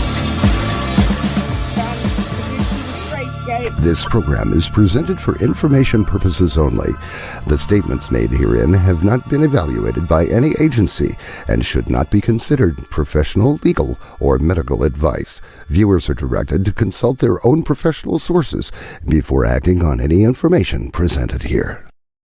Trying to get to the straight gate. This program is presented for information purposes only. The statements made herein have not been evaluated by any agency and should not be considered professional, legal, or medical advice. Viewers are directed to consult their own professional sources before acting on any information presented here.